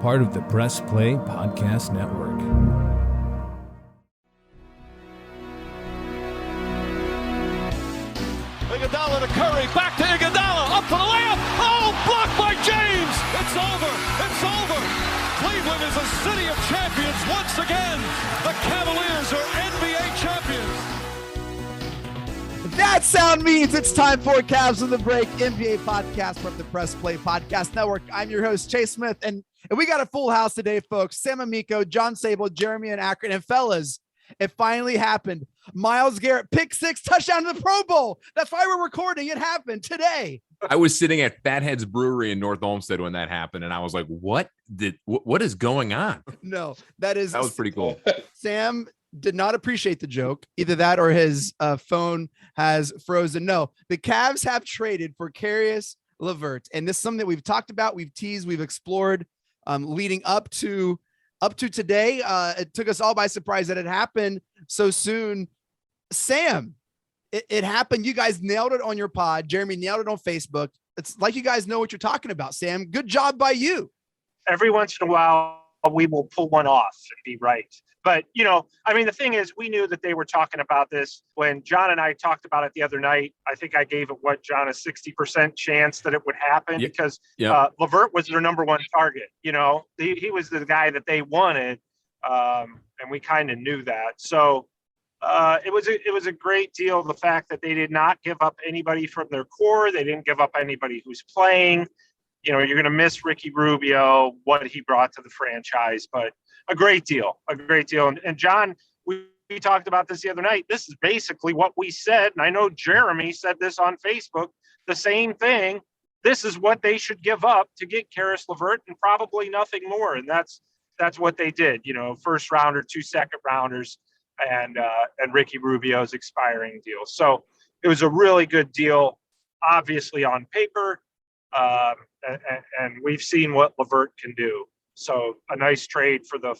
part of the Press Play Podcast Network. Iguodala to Curry, back to Iguodala, up for the layup. Oh, blocked by James. It's over. It's over. Cleveland is a city of champions once again. The Cavaliers are NBA champions. That sound means it's time for Cavs on the Break, NBA podcast from the Press Play Podcast Network. I'm your host, Chase Smith, and we got a full house today, folks. Sam Amico, John Sable, Jeremy and Akron, and fellas, it finally happened. Myles Garrett, pick six, touchdown to the Pro Bowl. That's why we're recording. It happened today. I was sitting at Fathead's Brewery in North Olmsted when that happened, and I was like, what is going on? No, that was pretty cool. Sam did not appreciate the joke. Either that or his phone has frozen. No, the Cavs have traded for Caris LeVert, and this is something that we've talked about, we've teased, we've explored leading up to today. It took us all by surprise that it happened so soon. Sam, it happened. You guys nailed it on your pod. Jeremy nailed it on Facebook. It's like you guys know what you're talking about, Sam. Good job by you. Every once in a while, we will pull one off and be right. But, the thing is, we knew that they were talking about this when John and I talked about it the other night. I think I gave it, John, a 60% chance that it would happen because LeVert was their number one target. He was the guy that they wanted, and we kind of knew that. So it was a great deal. The fact that they did not give up anybody from their core. They didn't give up anybody who's playing. You're going to miss Ricky Rubio, what he brought to the franchise, but a great deal. And John, we talked about this the other night. This is basically what we said. And I know Jeremy said this on Facebook, the same thing. This is what they should give up to get Caris LeVert and probably nothing more. And that's what they did, first rounder, 2 second rounders and Ricky Rubio's expiring deal. So it was a really good deal, obviously on paper. And we've seen what LeVert can do. So a nice trade for the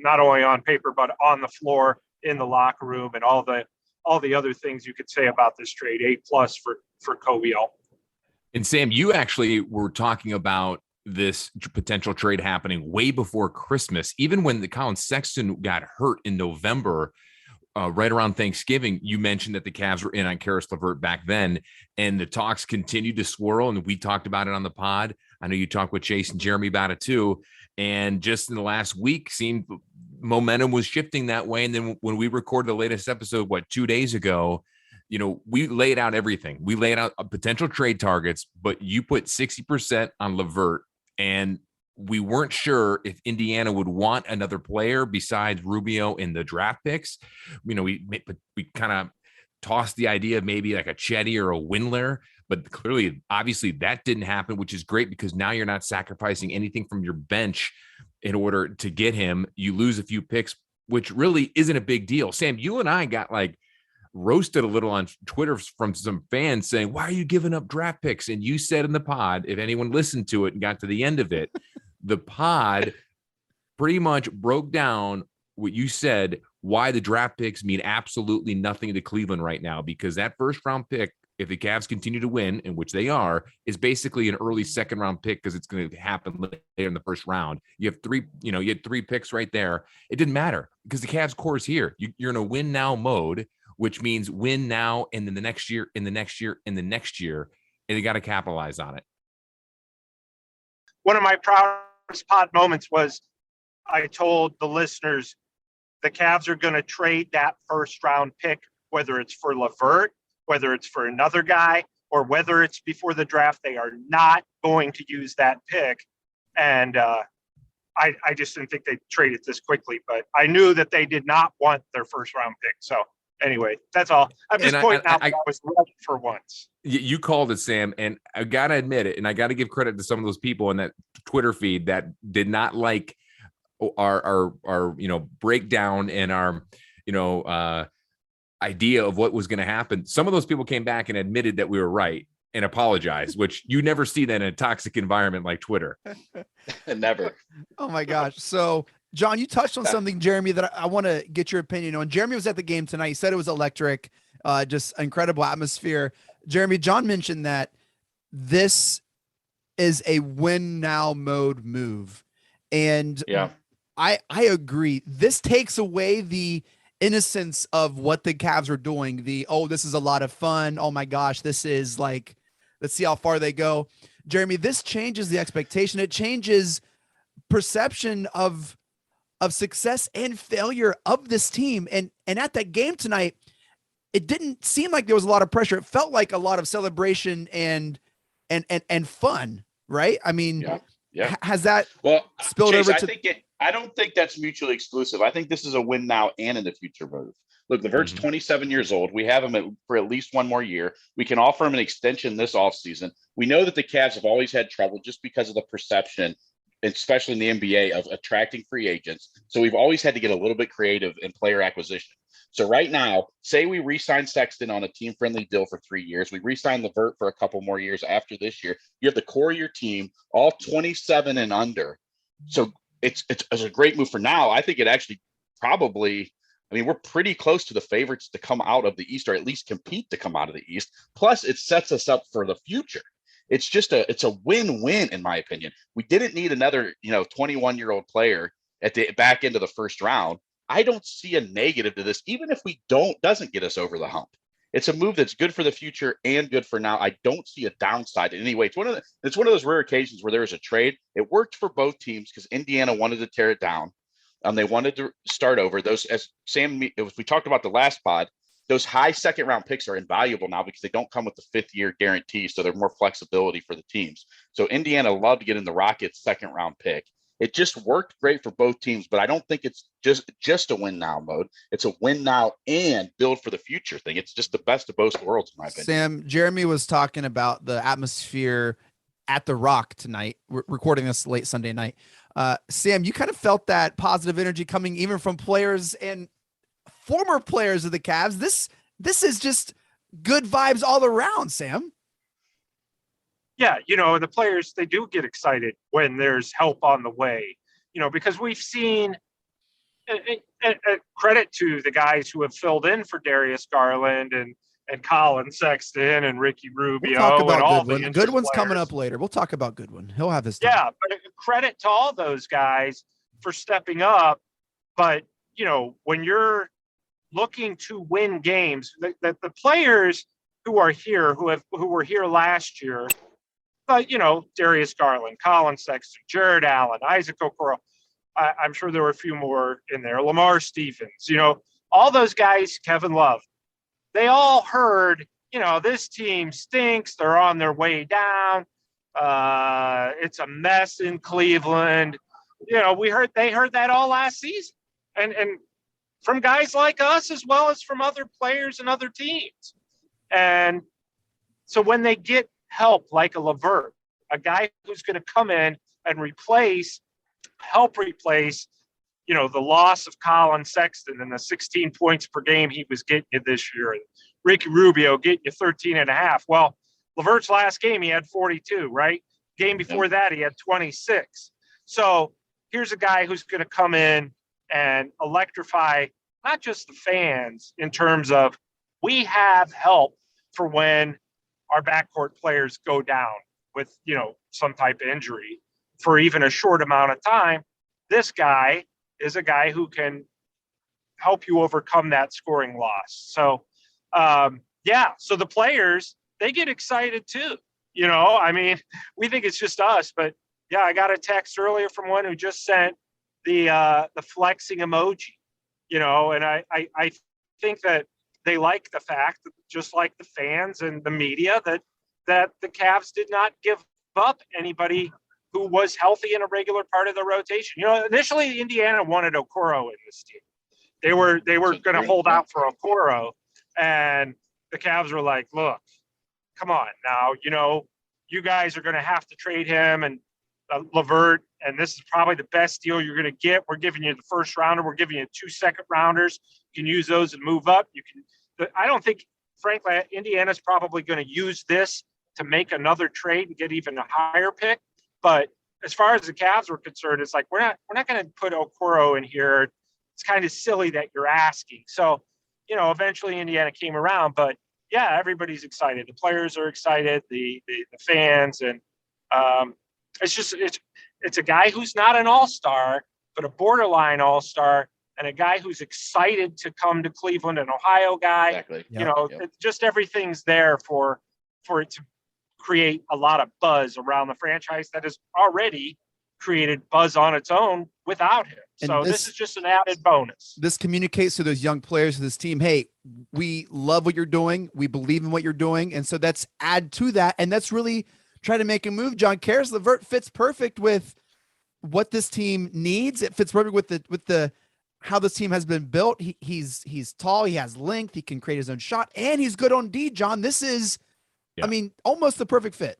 not only on paper but on the floor, in the locker room, and all the other things you could say about this trade. A+ for Kobe. And Sam, you actually were talking about this potential trade happening way before Christmas, even when the Colin Sexton got hurt in November. Right around Thanksgiving, you mentioned that the Cavs were in on Caris LeVert back then, and the talks continued to swirl, and we talked about it on the pod. I know you talked with Chase and Jeremy about it too, and just in the last week, seemed momentum was shifting that way. And then when we recorded the latest episode, 2 days ago, we laid out everything. We laid out potential trade targets, but you put 60% on LeVert, and we weren't sure if Indiana would want another player besides Rubio in the draft picks. We kind of tossed the idea of maybe like a Chetty or a Windler, but clearly, obviously that didn't happen, which is great because now you're not sacrificing anything from your bench in order to get him. You lose a few picks, which really isn't a big deal. Sam, you and I got roasted a little on Twitter from some fans saying, why are you giving up draft picks? And you said in the pod, if anyone listened to it and got to the end of it, the pod pretty much broke down what you said, why the draft picks mean absolutely nothing to Cleveland right now, because that first round pick, if the Cavs continue to win, in which they are, is basically an early second round pick because it's going to happen later in the first round. You have you had 3 picks right there. It didn't matter because the Cavs core is here. You're in a win now mode, which means win now and then the next year, and the next year, and the next year, and they got to capitalize on it. One of my proudest pod moments was I told the listeners the Cavs are going to trade that first round pick, whether it's for LeVert, whether it's for another guy, or whether it's before the draft. They are not going to use that pick. And I just didn't think they'd trade it this quickly, but I knew that they did not want their first round pick. So anyway, that's all. I'm just pointing out that I was right for once. You called it, Sam, and I got to admit it, and I got to give credit to some of those people in that Twitter feed that did not like our breakdown and our idea of what was going to happen. Some of those people came back and admitted that we were right and apologized, which you never see that in a toxic environment like Twitter. Never. Oh my gosh. So John, you touched on something, Jeremy, that I want to get your opinion on. Jeremy was at the game tonight. He said it was electric, just incredible atmosphere. Jeremy, John mentioned that this is a win now mode move. And Yeah. I agree. This takes away the innocence of what the Cavs are doing. This is a lot of fun. Oh my gosh, this is like, let's see how far they go. Jeremy, this changes the expectation. It changes perception of success and failure of this team. And at that game tonight, it didn't seem like there was a lot of pressure. It felt like a lot of celebration and fun, right? I mean, yeah. Has that spilled Chase, over to? I don't think that's mutually exclusive. I think this is a win now and in the future move. Look, LeVert's 27 years old. We have him for at least one more year. We can offer him an extension this offseason. We know that the Cavs have always had trouble just because of the perception, especially in the NBA, of attracting free agents. So we've always had to get a little bit creative in player acquisition. So right now, say we re-sign Sexton on a team-friendly deal for 3 years. We re-sign LeVert for a couple more years after this year. You have the core of your team, all 27 and under. So it's a great move for now. I think it actually probably, I mean, we're pretty close to the favorites to come out of the East, or at least compete to come out of the East. Plus, it sets us up for the future. It's a win-win, in my opinion. We didn't need another, 21-year-old player at the back end of the first round. I don't see a negative to this, even if doesn't get us over the hump. It's a move that's good for the future and good for now. I don't see a downside in any way. It's one of those rare occasions where there was a trade. It worked for both teams because Indiana wanted to tear it down. They wanted to start over. Those, as we talked about the last pod, those high second round picks are invaluable now because they don't come with the 5th year guarantee. So they're more flexibility for the teams. So Indiana loved to get in the Rockets' second round pick. It just worked great for both teams, but I don't think it's just a win now mode. It's a win now and build for the future thing. It's just the best of both worlds, in my opinion. Sam, Jeremy was talking about the atmosphere at the Rock tonight. We're recording this late Sunday night. Sam, you kind of felt that positive energy coming even from players and former players of the Cavs. This is just good vibes all around, Sam. Yeah, the players, they do get excited when there's help on the way, because we've seen a credit to the guys who have filled in for Darius Garland and Colin Sexton and Ricky Rubio. We'll talk about and all Goodwin. the Goodwin's players. coming up later. We'll talk about Goodwin. He'll have his time. Yeah, but credit to all those guys for stepping up. But, when you're looking to win games, the players who are here, who were here last year, Darius Garland, Colin Sexton, Jared Allen, Isaac Okoro. I'm sure there were a few more in there. Lamar Stevens, all those guys, Kevin Love, they all heard, this team stinks. They're on their way down. It's a mess in Cleveland. They heard that all last season. And from guys like us, as well as from other players and other teams. And so when they get help like a LeVert, a guy who's going to come in and help replace, the loss of Colin Sexton and the 16 points per game he was getting you this year, and Ricky Rubio getting you 13.5. Well, LeVert's last game, he had 42, right? Game before that, he had 26. So here's a guy who's going to come in and electrify not just the fans in terms of we have help for when our backcourt players go down with, some type of injury for even a short amount of time. This guy is a guy who can help you overcome that scoring loss. So, so the players, they get excited too. We think it's just us, but yeah, I got a text earlier from one who just sent the flexing emoji, and I think that they like the fact that, just like the fans and the media, that the Cavs did not give up anybody who was healthy in a regular part of the rotation. Initially Indiana wanted Okoro in this team. They were going to hold out for Okoro, and the Cavs were like, look, come on now, you guys are going to have to trade him and LeVert, and this is probably the best deal you're going to get. We're giving you the first rounder. We're giving you 2 second rounders. You can use those and move up. I don't think, frankly, Indiana's probably going to use this to make another trade and get even a higher pick. But as far as the Cavs were concerned, it's like, we're not going to put Okoro in here. It's kind of silly that you're asking. So, eventually Indiana came around, but yeah, everybody's excited. The players are excited, the fans, and it's a guy who's not an all-star, but a borderline all-star, and a guy who's excited to come to Cleveland, an Ohio guy. Exactly. It's just everything's there for it to create a lot of buzz around the franchise that has already created buzz on its own without him. So this is just an added bonus. This communicates to those young players of this team, hey, we love what you're doing. We believe in what you're doing. And so that's add to that. And that's really try to make a move. John, Caris LeVert fits perfect with what this team needs. It fits perfect with the how this team has been built. He's tall, he has length, he can create his own shot, and he's good on D, John. This is, I mean, almost the perfect fit.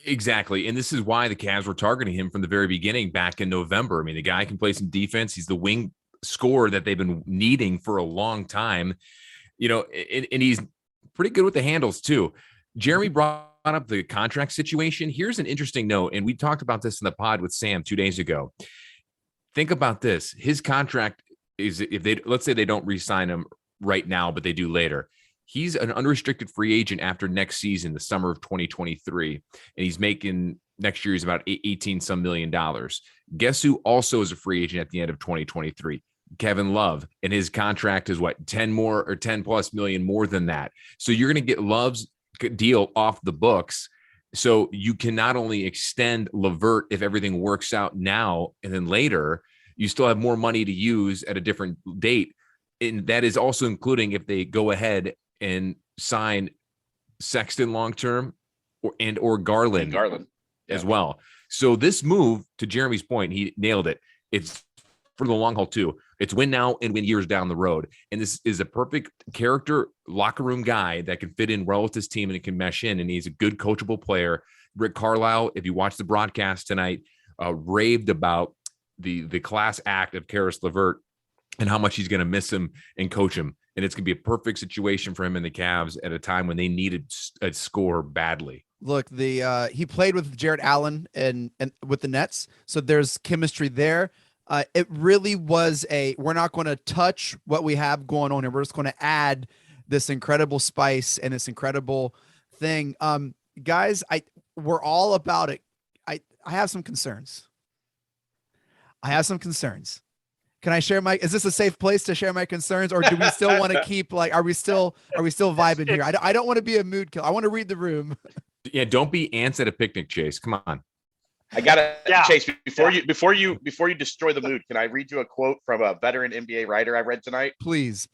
Exactly. And this is why the Cavs were targeting him from the very beginning back in November. I mean, the guy can play some defense. He's the wing scorer that they've been needing for a long time, and he's pretty good with the handles too. Jeremy brought up the contract situation. Here's an interesting note. And we talked about this in the pod with Sam 2 days ago. Think about this. His contract is, let's say they don't re-sign him right now, but they do later. He's an unrestricted free agent after next season, the summer of 2023. And he's making next year is about 18 some million dollars. Guess who also is a free agent at the end of 2023? Kevin Love. And his contract is what, 10 plus million more than that. So you're going to get Love's deal off the books. So you can not only extend LeVert if everything works out now, and then later you still have more money to use at a different date. And that is also including if they go ahead and sign Sexton long-term or Garland as well. So this move, to Jeremy's point, he nailed it. It's for the long haul too. It's win now and win years down the road. And this is a perfect character locker room guy that can fit in well with this team and it can mesh in. And he's a good coachable player. Rick Carlisle, if you watch the broadcast tonight, raved about the class act of Caris LeVert and how much he's going to miss him and coach him. And it's going to be a perfect situation for him and the Cavs at a time when they needed a score badly. Look, he played with Jared Allen and with the Nets, so there's chemistry there. It really was we're not going to touch what we have going on here. We're just going to add this incredible spice and this incredible thing. Guys, we're all about it. I have some concerns. Can I share is this a safe place to share my concerns, or do we still want to keep are we still vibing here? I don't want to be a mood killer. I want to read the room. Yeah. Don't be ants at a picnic, Chase. Come on. I gotta Chase, before you destroy the mood, can I read you a quote from a veteran NBA writer I read tonight? Please.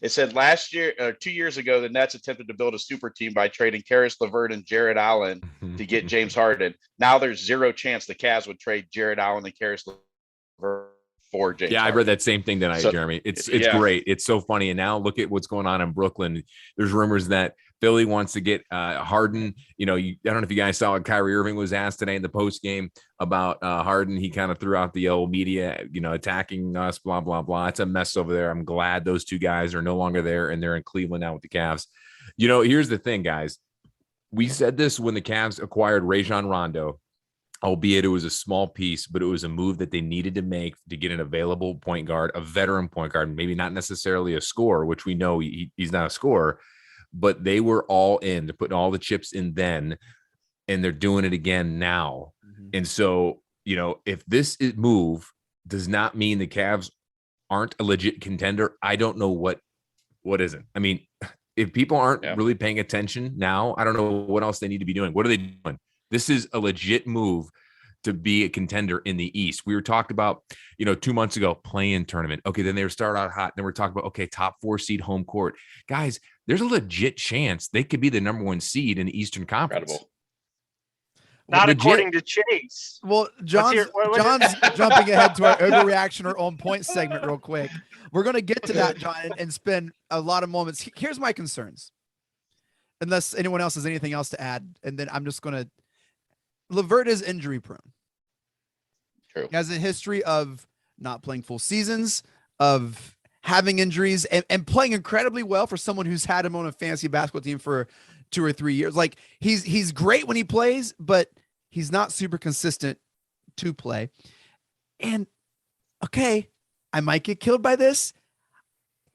It said 2 years ago, the Nets attempted to build a super team by trading Caris LeVert and Jared Allen to get James Harden. Now there's zero chance the Cavs would trade Jared Allen and Caris LeVert for James Harden. I read that same thing tonight, Jeremy. It's great. It's so funny. And now look at what's going on in Brooklyn. There's rumors that Philly wants to get Harden. I don't know if you guys saw what Kyrie Irving was asked today in the post game about Harden. He kind of threw out the old media, attacking us, blah, blah, blah. It's a mess over there. I'm glad those two guys are no longer there and they're in Cleveland now with the Cavs. Here's the thing, guys. We said this when the Cavs acquired Rajon Rondo, albeit it was a small piece, but it was a move that they needed to make to get an available point guard, a veteran point guard, maybe not necessarily a scorer, which we know he's not a scorer, but they were all in. They're putting all the chips in then, and they're doing it again now. Mm-hmm. And so, if this move does not mean the Cavs aren't a legit contender, I don't know what isn't. I mean, if people aren't really paying attention now, I don't know what else they need to be doing. What are they doing? This is a legit move to be a contender in the East. We were talked about, 2 months ago, play-in tournament. Okay, then they were started out hot. Then we're talking about, okay, top 4 seed home court. Guys, there's a legit chance they could be the number 1 seed in the Eastern Conference. Incredible. Not according to Chase. Well, John's jumping ahead to our overreaction or on point segment real quick. We're going to get to that, John, and spend a lot of moments. Here's my concerns. Unless anyone else has anything else to add, and then I'm just going to LeVert is injury prone. True. He has a history of not playing full seasons, of having injuries, and playing incredibly well for someone who's had him on a fantasy basketball team for 2 or 3 years. Like he's great when he plays, but he's not super consistent to play. And okay, I might get killed by this.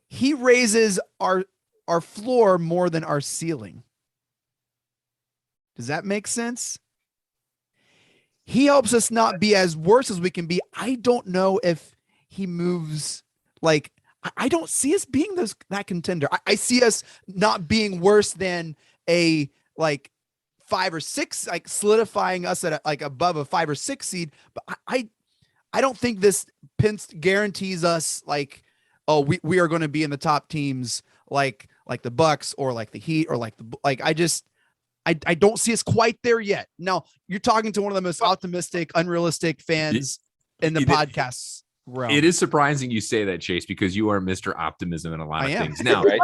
He raises our floor more than our ceiling. Does that make sense? he helps us not be as worse as we can be. I don't know if he moves like I don't see us being that contender. I see us not being worse than a like 5 or 6, like solidifying us at like above a 5 or 6 seed. But I don't think this guarantees us like, oh, we are going to be in the top teams like the Bucks or like the Heat or like I don't see us quite there yet. Now you're talking to one of the most optimistic, unrealistic fans in the podcasts realm. It is surprising you say that, Chase, because you are Mr. Optimism in a lot of things. Now, right?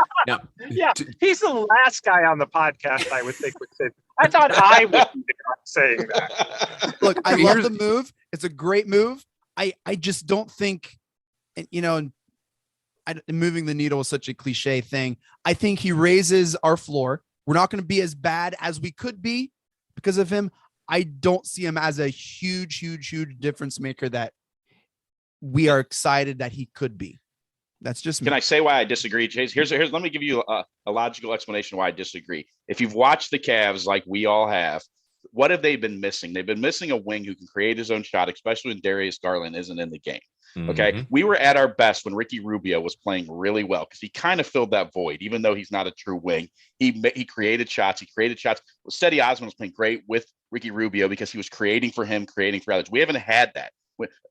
Yeah, he's the last guy on the podcast I would think would say. I thought I would be saying that. Look, I love the move. It's a great move. I just don't think, moving the needle is such a cliche thing. I think he raises our floor. We're not going to be as bad as we could be because of him. I don't see him as a huge difference maker that we are excited that he could be. That's just me. Can I say why I disagree, Chase? Here's let me give you a logical explanation why I disagree. If you've watched the Cavs like we all have, what have they been missing? They've been missing a wing who can create his own shot, especially when Darius Garland isn't in the game. Okay. We were at our best when Ricky Rubio was playing really well because he kind of filled that void, even though he's not a true wing. He created shots. Cedi Osman was playing great with Ricky Rubio because he was creating for him, creating for others. We haven't had that.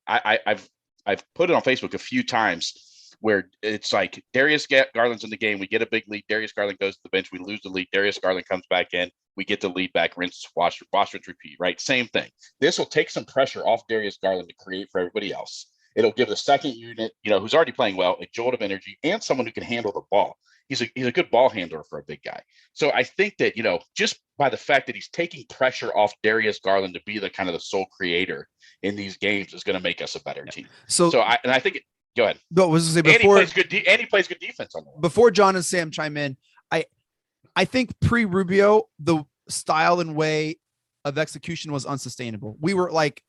I've put it on Facebook a few times where it's like Darius Garland's in the game. We get a big lead. Darius Garland goes to the bench. We lose the lead. Darius Garland comes back in. We get the lead back, rinse, wash, repeat, right? Same thing. This will take some pressure off Darius Garland to create for everybody else. It'll give the second unit, who's already playing well, a jolt of energy and someone who can handle the ball. He's a good ball handler for a big guy. So I think that, just by the fact that he's taking pressure off Darius Garland to be the kind of the sole creator in these games is going to make us a better team. I think go ahead. No, was to say before, and he plays good defense on the line. Before John and Sam chime in, I think pre-Rubio, the style and way of execution was unsustainable. We were like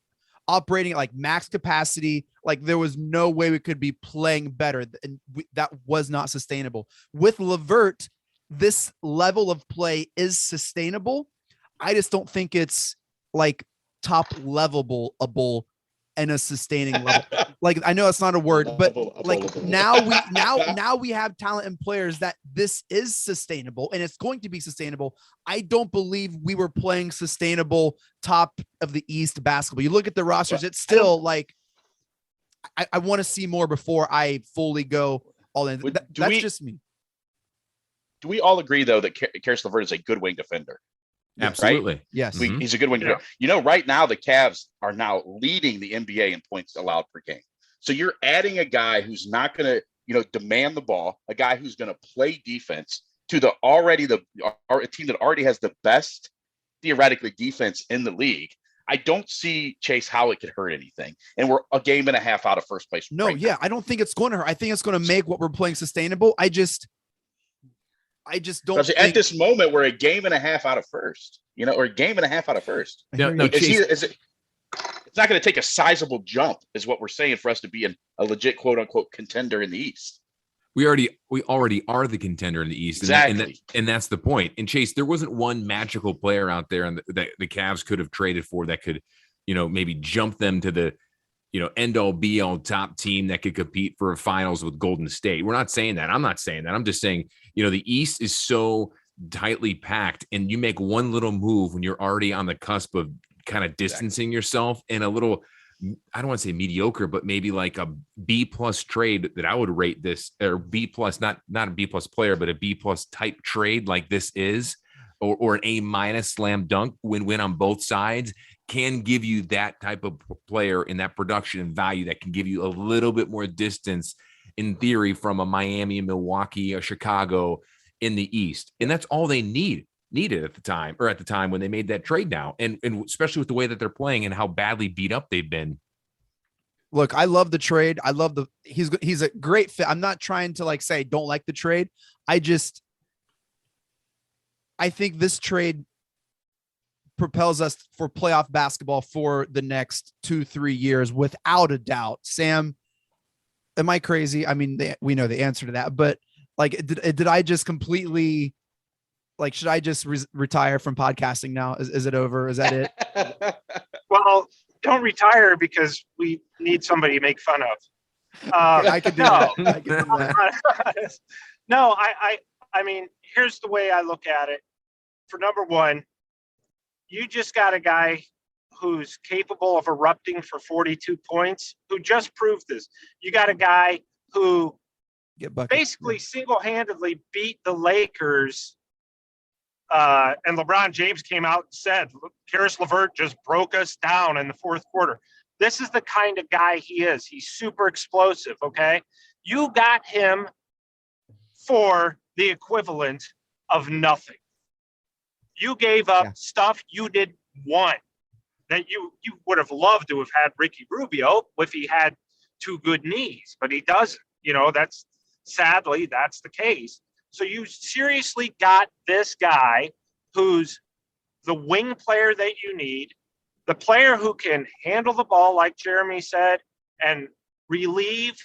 operating at like max capacity. Like there was no way we could be playing better. And that was not sustainable. With LeVert, this level of play is sustainable. I just don't think it's like top levelable and a sustaining level. Like, I know it's not a word, but like now we have talent and players that this is sustainable and it's going to be sustainable. I don't believe we were playing sustainable top of the East basketball. You look at the rosters, it's still like, I want to see more before I fully go all in. That's just me. Do we all agree though that Caris LeVert is a good wing defender? Absolutely. Right? Yes. He's a good wing defender. Right now the Cavs are now leading the NBA in points allowed per game. So you're adding a guy who's not going to, demand the ball, a guy who's going to play defense to a team that already has the best theoretically defense in the league. I don't see, Chase, how it could hurt anything. And we're a game and a half out of first place. No, right now. I don't think it's going to hurt. I think it's going to make what we're playing sustainable. I just don't think... At this moment, we're a game and a half out of first, or a game and a half out of first. No, it's not going to take a sizable jump is what we're saying for us to be a legit quote unquote contender in the East. We already are the contender in the East. Exactly. And that's the point. And Chase, there wasn't one magical player out there that the Cavs could have traded for that could, maybe jump them to the, end all be all top team that could compete for a finals with Golden State. We're not saying that. I'm not saying that. I'm just saying, the East is so tightly packed and you make one little move when you're already on the cusp of kind of distancing yourself in a little, I don't want to say mediocre, but maybe like a B+ trade that I would rate this, or B+, not a B+ player, but a B+ type trade like this is, or an A- slam dunk win-win on both sides, can give you that type of player in that production and value that can give you a little bit more distance in theory from a Miami, a Milwaukee, a Chicago in the East. And that's all they needed at the time when they made that trade now. And especially with the way that they're playing and how badly beat up they've been. Look, I love the trade. I love he's a great fit. I'm not trying to like say don't like the trade. I think this trade propels us for playoff basketball for the next 2-3 years without a doubt. Sam, am I crazy? I mean, we know the answer to that, but like, did I just completely, like, should I just retire from podcasting now? Is it over? Is that it? Well, don't retire because we need somebody to make fun of. I could do that. I could do that. No, I mean, here's the way I look at it. For number one, you just got a guy who's capable of erupting for 42 points, who just proved this. You got a guy who basically single-handedly beat the Lakers. And LeBron James came out and said, Caris LeVert just broke us down in the fourth quarter. This is the kind of guy he is. He's super explosive, okay? You got him for the equivalent of nothing. You gave up stuff you didn't want, that you would have loved to have had Ricky Rubio if he had two good knees, but he doesn't. You know, sadly, that's the case. So you seriously got this guy who's the wing player that you need, the player who can handle the ball, like Jeremy said, and relieve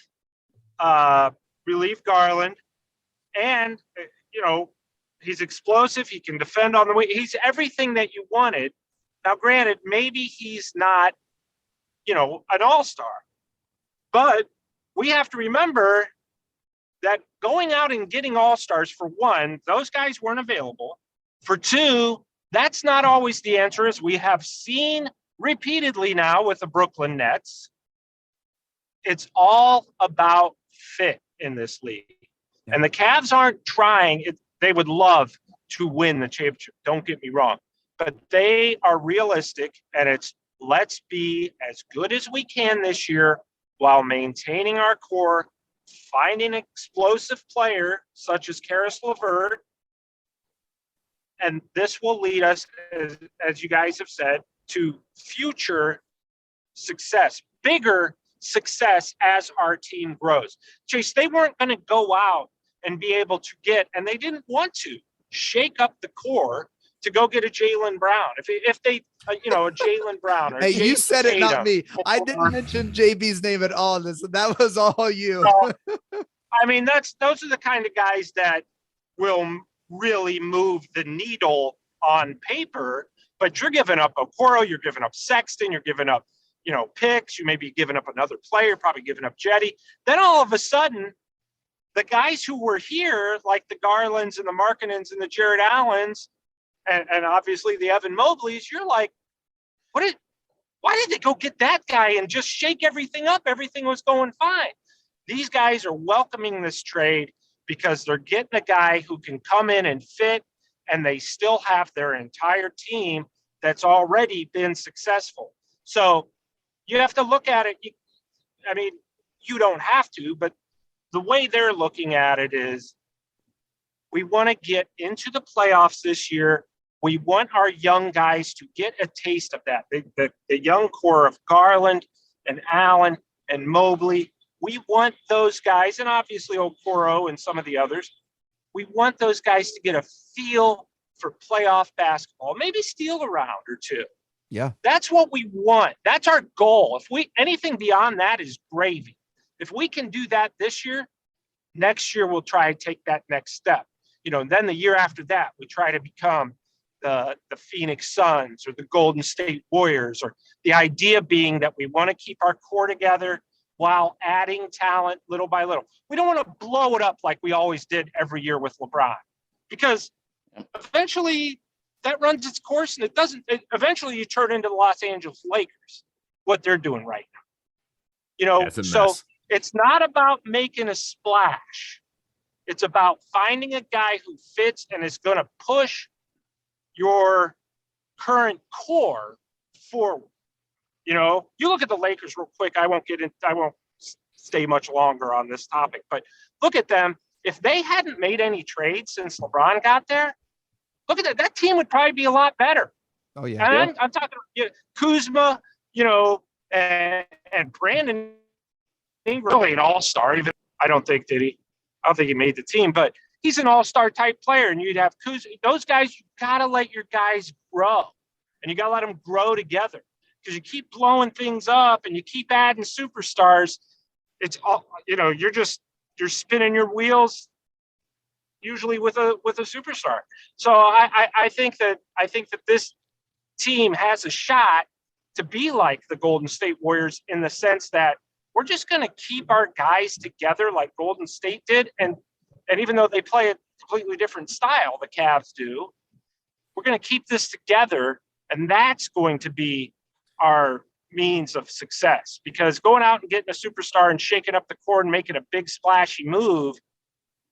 Garland. And, you know, he's explosive. He can defend on the wing. He's everything that you wanted. Now, granted, maybe he's not, you know, an all-star, but we have to remember that going out and getting all-stars, for one, those guys weren't available. For two, that's not always the answer, as we have seen repeatedly now with the Brooklyn Nets. It's all about fit in this league. Yeah. And the Cavs aren't trying. They would love to win the championship, don't get me wrong. But they are realistic, and it's let's be as good as we can this year while maintaining our core, finding an explosive player such as Caris LeVert, and this will lead us, as you guys have said, to future success, bigger success as our team grows. Chase, they weren't going to go out and be able to get, and they didn't want to, shake up the core to go get a Jaylen Brown. If they, you know, a Jaylen Brown. Or Hey, Jason you said it, not me. I didn't mention JB's name at all. That was all you. I mean, those are the kind of guys that will really move the needle on paper. But you're giving up Okoro, you're giving up Sexton, you're giving up, you know, picks. You may be giving up another player, probably giving up Jetty. Then all of a sudden, the guys who were here, like the Garlands and the Markkanens and the Jared Allens, and obviously the Evan Mobleys, you're like, why did they go get that guy and just shake everything up? Everything was going fine. These guys are welcoming this trade because they're getting a guy who can come in and fit, and they still have their entire team that's already been successful. So you have to look at it. I mean, you don't have to, but the way they're looking at it is we want to get into the playoffs this year. We want our young guys to get a taste of that. The young core of Garland and Allen and Mobley. We want those guys, and obviously Okoro and some of the others, we want those guys to get a feel for playoff basketball, maybe steal a round or two. Yeah. That's what we want. That's our goal. If anything beyond that is gravy. If we can do that this year, next year we'll try and take that next step. You know, and then the year after that, we try to become the Phoenix Suns or the Golden State Warriors, or the idea being that we want to keep our core together while adding talent little by little. We don't want to blow it up like we always did every year with LeBron, because eventually that runs its course, and eventually you turn into the Los Angeles Lakers, what they're doing right now. You know, so it's not about making a splash. It's about finding a guy who fits and is going to push your current core forward. You know, you look at the Lakers real quick. I won't stay much longer on this topic, but look at them. If they hadn't made any trades since LeBron got there, look at that. That team would probably be a lot better. Oh yeah. And I'm talking, you know, Kuzma, you know, and Brandon Ingram, really an all-star. Even I don't think he made the team, but he's an all-star type player. And you'd have Kuzma. Those guys, you gotta let your guys grow, and you gotta let them grow together. Because you keep blowing things up and you keep adding superstars, it's all, you know, you're spinning your wheels usually with a superstar. So I think that this team has a shot to be like the Golden State Warriors in the sense that we're just going to keep our guys together like Golden State did. And even though they play a completely different style, the Cavs do, we're going to keep this together. And that's going to be our means of success, because going out and getting a superstar and shaking up the court and making a big splashy move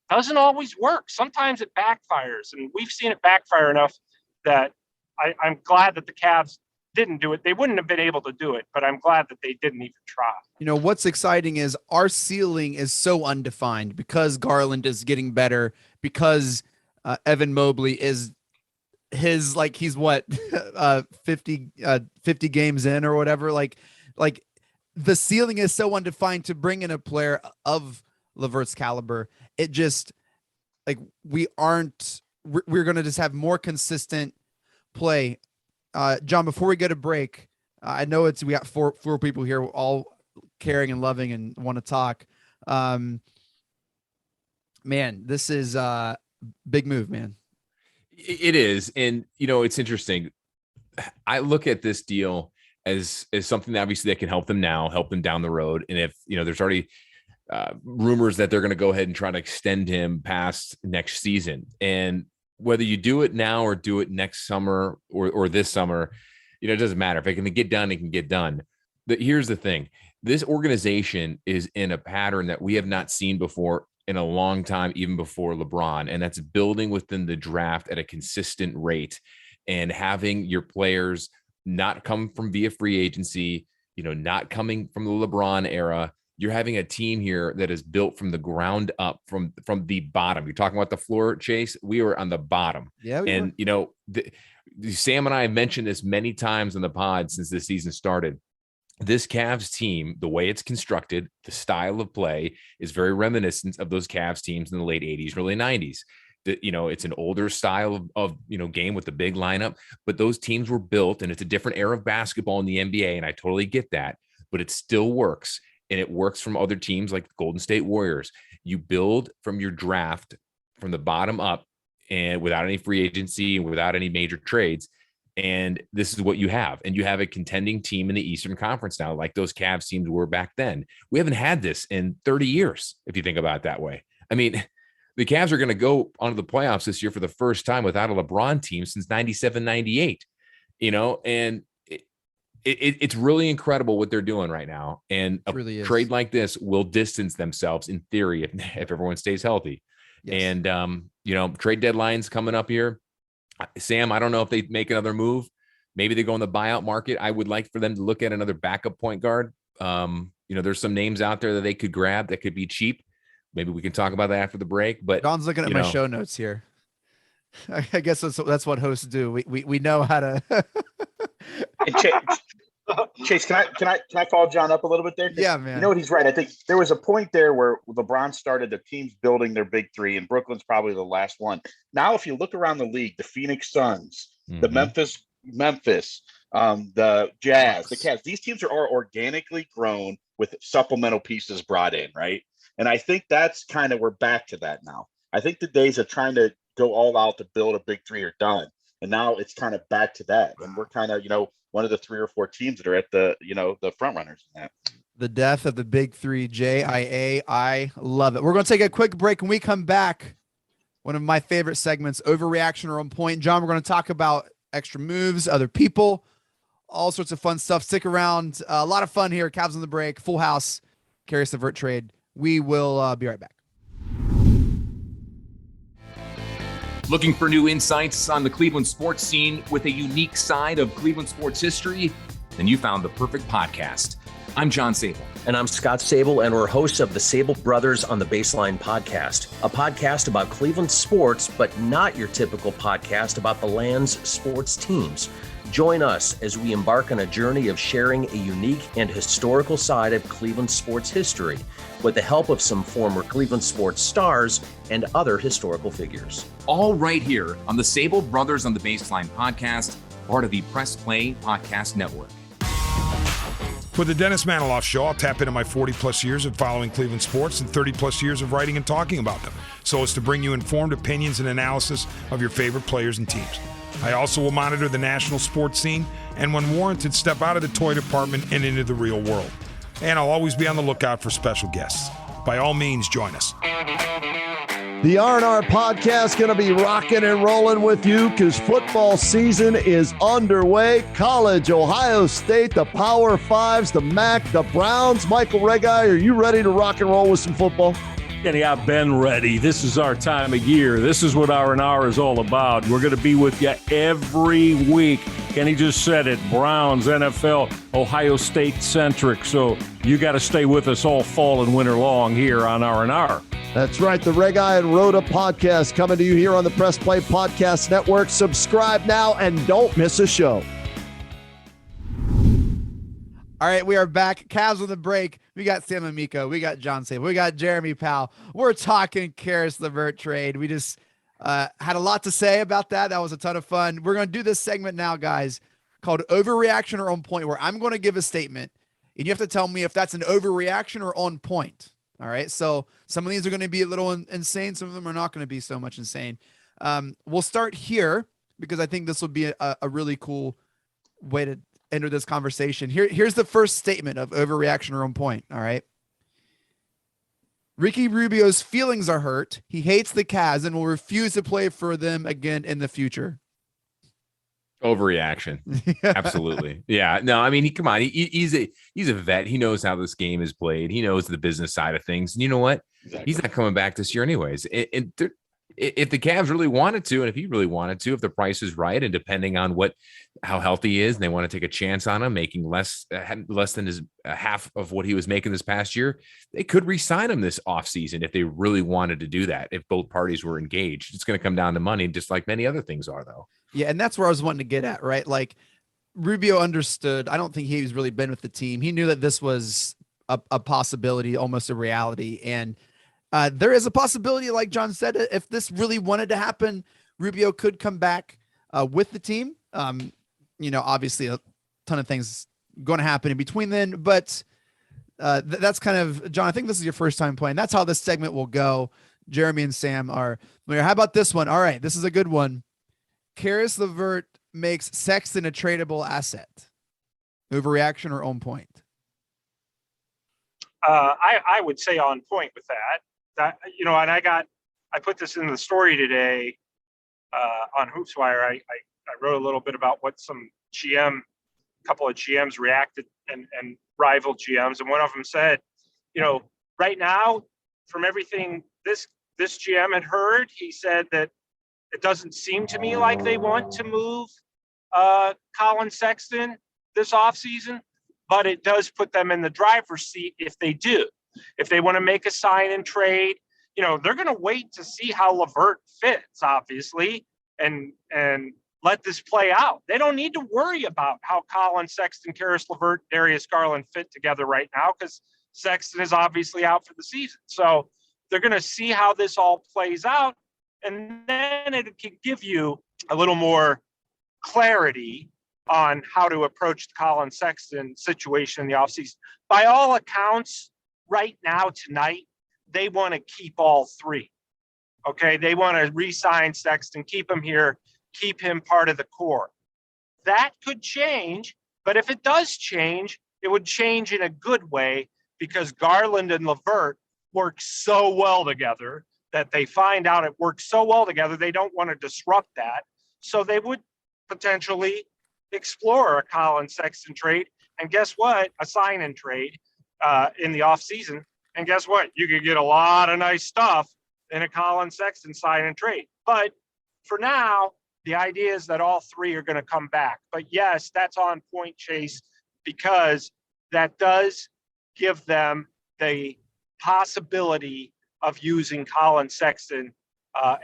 doesn't always work. Sometimes it backfires, and we've seen it backfire enough that I'm glad that the Cavs didn't do it. They wouldn't have been able to do it, but I'm glad that they didn't even try. You know, what's exciting is our ceiling is so undefined because Garland is getting better, because Evan Mobley is he's what 50 games in or whatever. Like the ceiling is so undefined. To bring in a player of LeVert's caliber, it just we're going to just have more consistent play. John, before we go to break, I know we got four people here, all caring and loving and want to talk. Man, this is a big move, man. It is. And, it's interesting. I look at this deal as something that obviously that can help them now, help them down the road. And if, there's already rumors that they're going to go ahead and try to extend him past next season. And whether you do it now or do it next summer or this summer, it doesn't matter. If it can get done, it can get done. But here's the thing. This organization is in a pattern that we have not seen before in a long time, even before LeBron. And that's building within the draft at a consistent rate and having your players not come from via free agency, not coming from the LeBron era. You're having a team here that is built from the ground up, from the bottom. You're talking about the floor, Chase. We were on the bottom. Yeah. And, Sam and I have mentioned this many times on the pod since the season started. This Cavs team, the way it's constructed, the style of play is very reminiscent of those Cavs teams in the late 80s, early 90s. It's an older style of game with the big lineup, but those teams were built, and it's a different era of basketball in the NBA, and I totally get that, but it still works, and it works from other teams like the Golden State Warriors. You build from your draft from the bottom up and without any free agency and without any major trades. And this is what you have. And you have a contending team in the Eastern Conference now, like those Cavs teams were back then. We haven't had this in 30 years, if you think about it that way. I mean, the Cavs are going to go onto the playoffs this year for the first time without a LeBron team since 97, 98, and it's really incredible what they're doing right now. And a really trade like this will distance themselves in theory if everyone stays healthy. Yes. And, trade deadline's coming up here. Sam, I don't know if they make another move. Maybe they go in the buyout market. I would like for them to look at another backup point guard. There's some names out there that they could grab that could be cheap. Maybe we can talk about that after the break. But Don's looking at my show notes here. I guess that's what hosts do. We know how to. Chase, can I follow John up a little bit there? Yeah, man. You know what? He's right. I think there was a point there where LeBron started the teams building their big three, and Brooklyn's probably the last one. Now, if you look around the league, the Phoenix Suns, the Memphis, the Jazz, the Cavs, these teams are all organically grown with supplemental pieces brought in, right? And I think that's kind of, we're back to that now. I think the days of trying to go all out to build a big three are done. And now it's kind of back to that. And we're kind of, one of the 3 or 4 teams that are at the, the front runners in that. The death of the big three, JIA. I love it. We're going to take a quick break. When we come back, one of my favorite segments, Overreaction or On Point. John, we're going to talk about extra moves, other people, all sorts of fun stuff. Stick around. A lot of fun here. Cavs on the break, full house, Caris LeVert trade. We will be right back. Looking for new insights on the Cleveland sports scene with a unique side of Cleveland sports history? Then you found the perfect podcast. I'm John Sable. And I'm Scott Sable, and we're hosts of the Sable Brothers on the Baseline podcast, a podcast about Cleveland sports, but not your typical podcast about the land's sports teams. Join us as we embark on a journey of sharing a unique and historical side of Cleveland sports history with the help of some former Cleveland sports stars and other historical figures. All right here on the Sable Brothers on the Baseline podcast, part of the Press Play Podcast Network. For the Dennis Maniloff Show, I'll tap into my 40-plus years of following Cleveland sports and 30-plus years of writing and talking about them, so as to bring you informed opinions and analysis of your favorite players and teams. I also will monitor the national sports scene and, when warranted, step out of the toy department and into the real world. And I'll always be on the lookout for special guests. By all means, join us. The R&R podcast going to be rocking and rolling with you because football season is underway. College, Ohio State, the Power Fives, the MAC, the Browns. Michael Regai, are you ready to rock and roll with some football? Kenny, I've been ready. This is our time of year. This is what R&R is all about. We're going to be with you every week. Kenny just said it. Browns, NFL, Ohio State centric. So you got to stay with us all fall and winter long here on R&R. That's right. The Regai and Rhoda podcast coming to you here on the Press Play Podcast Network. Subscribe now and don't miss a show. All right, we are back. Cavs on the break. We got Sam Amico. We got John Sable. We got Jeremy Powell. We're talking Caris LeVert trade. We just had a lot to say about that. That was a ton of fun. We're going to do this segment now, guys, called Overreaction or On Point, where I'm going to give a statement, and you have to tell me if that's an overreaction or on point. All right, so some of these are going to be a little insane. Some of them are not going to be so much insane. We'll start here because I think this will be a really cool way to enter this conversation. Here's the first statement of overreaction or on point. All right. Ricky Rubio's feelings are hurt. He hates the Cavs and will refuse to play for them again in the future. Overreaction. Absolutely. Yeah. No, I mean, he's a vet. He knows how this game is played. He knows the business side of things. And you know what? Exactly. He's not coming back this year anyways. And if the Cavs really wanted to, and if he really wanted to, if the price is right, and depending on how healthy he is, and they want to take a chance on him, making less than his half of what he was making this past year, they could re-sign him this offseason if they really wanted to do that. If both parties were engaged, it's going to come down to money, just like many other things are, though. Yeah, and that's where I was wanting to get at, right? Like Rubio understood. I don't think he's really been with the team. He knew that this was a possibility, almost a reality, and there is a possibility, like John said, if this really wanted to happen, Rubio could come back with the team. Obviously a ton of things going to happen in between then, but that's kind of, John, I think this is your first time playing. That's how this segment will go. Jeremy and Sam are, how about this one? All right, this is a good one. Caris LeVert makes Sexton a tradable asset. Overreaction or on point? I would say on point with that. And I put this in the story today on HoopsWire. I wrote a little bit about what some couple of GMs reacted and rival GMs. And one of them said, right now, from everything this GM had heard, he said that it doesn't seem to me like they want to move Colin Sexton this offseason, but it does put them in the driver's seat if they do. If they want to make a sign and trade, they're going to wait to see how LeVert fits, obviously, and let this play out. They don't need to worry about how Colin Sexton, Caris LeVert, Darius Garland fit together right now because Sexton is obviously out for the season. So they're going to see how this all plays out, and then it can give you a little more clarity on how to approach the Colin Sexton situation in the offseason. By all accounts, right now, tonight, they want to keep all three. Okay, they want to re-sign Sexton, keep him here, keep him part of the core. That could change, but if it does change, it would change in a good way because Garland and LeVert work so well together that they find out it works so well together, they don't want to disrupt that. So they would potentially explore a Colin Sexton trade. And guess what? A sign and trade in the offseason. And guess what? You could get a lot of nice stuff in a Colin Sexton sign and trade. But for now, the idea is that all three are going to come back. But yes, that's on point, Chase, because that does give them the possibility of using Colin Sexton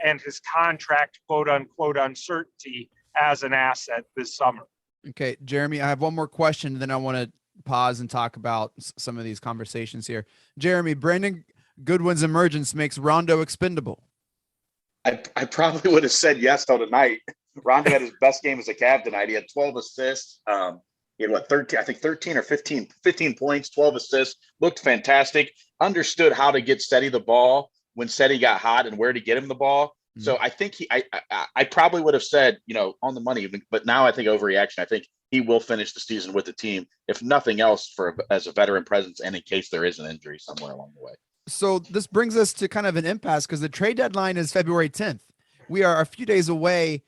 and his contract, quote unquote, uncertainty as an asset this summer. Okay, Jeremy, I have one more question, and then I want to pause and talk about some of these conversations here. Jeremy, Brandon Goodwin's emergence makes Rondo expendable. I probably would have said yes though tonight. Rondo had his best game as a Cav tonight. He had 12 assists. He had 13, I think 13 or 15 points, 12 assists, looked fantastic, understood how to get Seti the ball when Seti got hot and where to get him the ball. Mm-hmm. So I think I probably would have said, on the money, but now I think overreaction. I think he will finish the season with the team, if nothing else, as a veteran presence and in case there is an injury somewhere along the way. So this brings us to kind of an impasse because the trade deadline is February 10th. We are a few days away.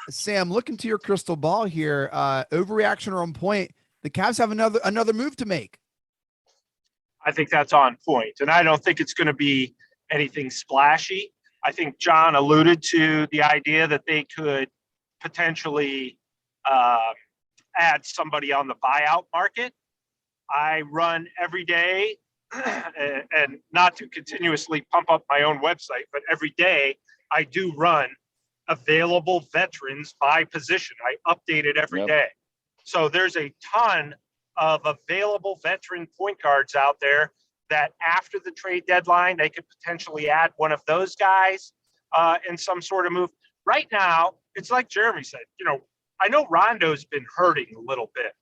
Sam, look into your crystal ball here. Overreaction or on point? The Cavs have another move to make. I think that's on point, and I don't think it's going to be anything splashy. I think John alluded to the idea that they could potentially add somebody on the buyout market. I run every day, and not to continuously pump up my own website, but every day I do run available veterans by position. I update it every day. So there's a ton of available veteran point guards out there that after the trade deadline, they could potentially add one of those guys in some sort of move. Right now, it's like Jeremy said, I know Rondo's been hurting a little bit.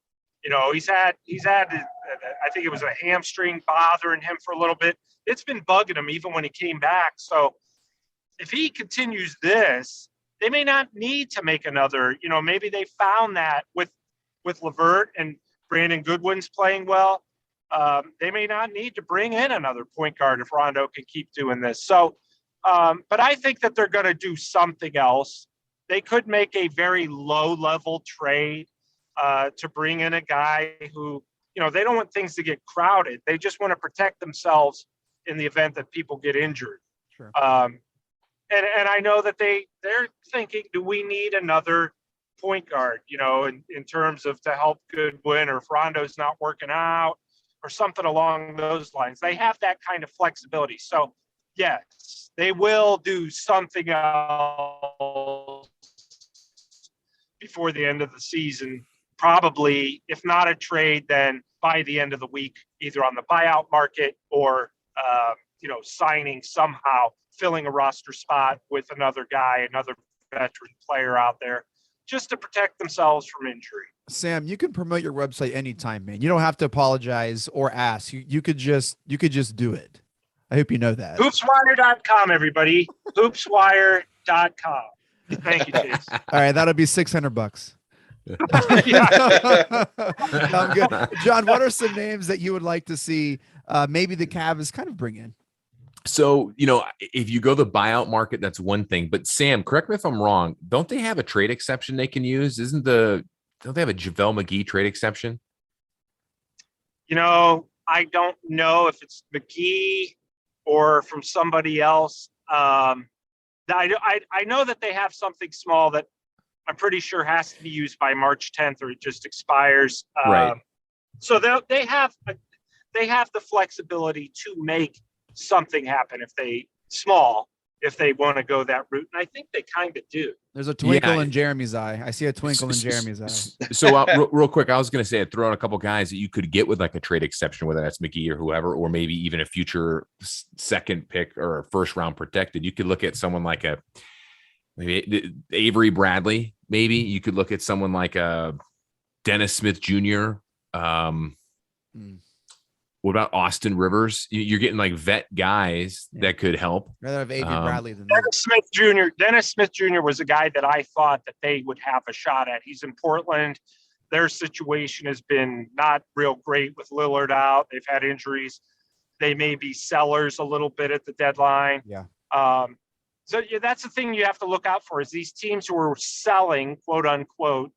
He's had, I think it was a hamstring bothering him for a little bit. It's been bugging him even when he came back. So if he continues this, they may not need to make another, maybe they found that with LeVert and Brandon Goodwin's playing well. They may not need to bring in another point guard if Rondo can keep doing this. So, but I think that they're going to do something else. They could make a very low-level trade to bring in a guy who, they don't want things to get crowded. They just want to protect themselves in the event that people get injured. Sure. And I know that they're thinking, do we need another point guard, in terms of to help Goodwin, or if Rondo's not working out or something along those lines. They have that kind of flexibility. So, yes, they will do something else before the end of the season. Probably, if not a trade, then by the end of the week, either on the buyout market or, signing somehow, filling a roster spot with another guy, another veteran player out there, just to protect themselves from injury. Sam, you can promote your website anytime, man. You don't have to apologize or ask. You could just do it. I hope you know that. Hoopswire.com, everybody. Hoopswire.com. Thank you, Chase. All right, that'll be $600. I'm good. John, what are some names that you would like to see maybe the Cavs kind of bring in? So, if you go the buyout market, that's one thing. But Sam, correct me if I'm wrong. Don't they have a trade exception they can use? Don't they have a JaVale McGee trade exception? I don't know if it's McGee or from somebody else. I know that they have something small that I'm pretty sure has to be used by March 10th or it just expires. Right. So they have the flexibility to make something happen if they want to go that route. And I think they kind of do. There's a twinkle in Jeremy's eye. I see a twinkle in Jeremy's eye. So real quick, I was going to say, I'd throw out a couple guys that you could get with like a trade exception, whether that's McGee or whoever, or maybe even a future second pick or a first round protected. You could look at someone like maybe Avery Bradley. Maybe you could look at someone like Dennis Smith Jr. What about Austin Rivers? You're getting like vet guys that could help. Rather have Avery Bradley than Dennis Smith Jr. Dennis Smith Jr. was a guy that I thought that they would have a shot at. He's in Portland. Their situation has been not real great with Lillard out. They've had injuries. They may be sellers a little bit at the deadline. Yeah. So that's the thing you have to look out for is these teams who are selling, quote unquote,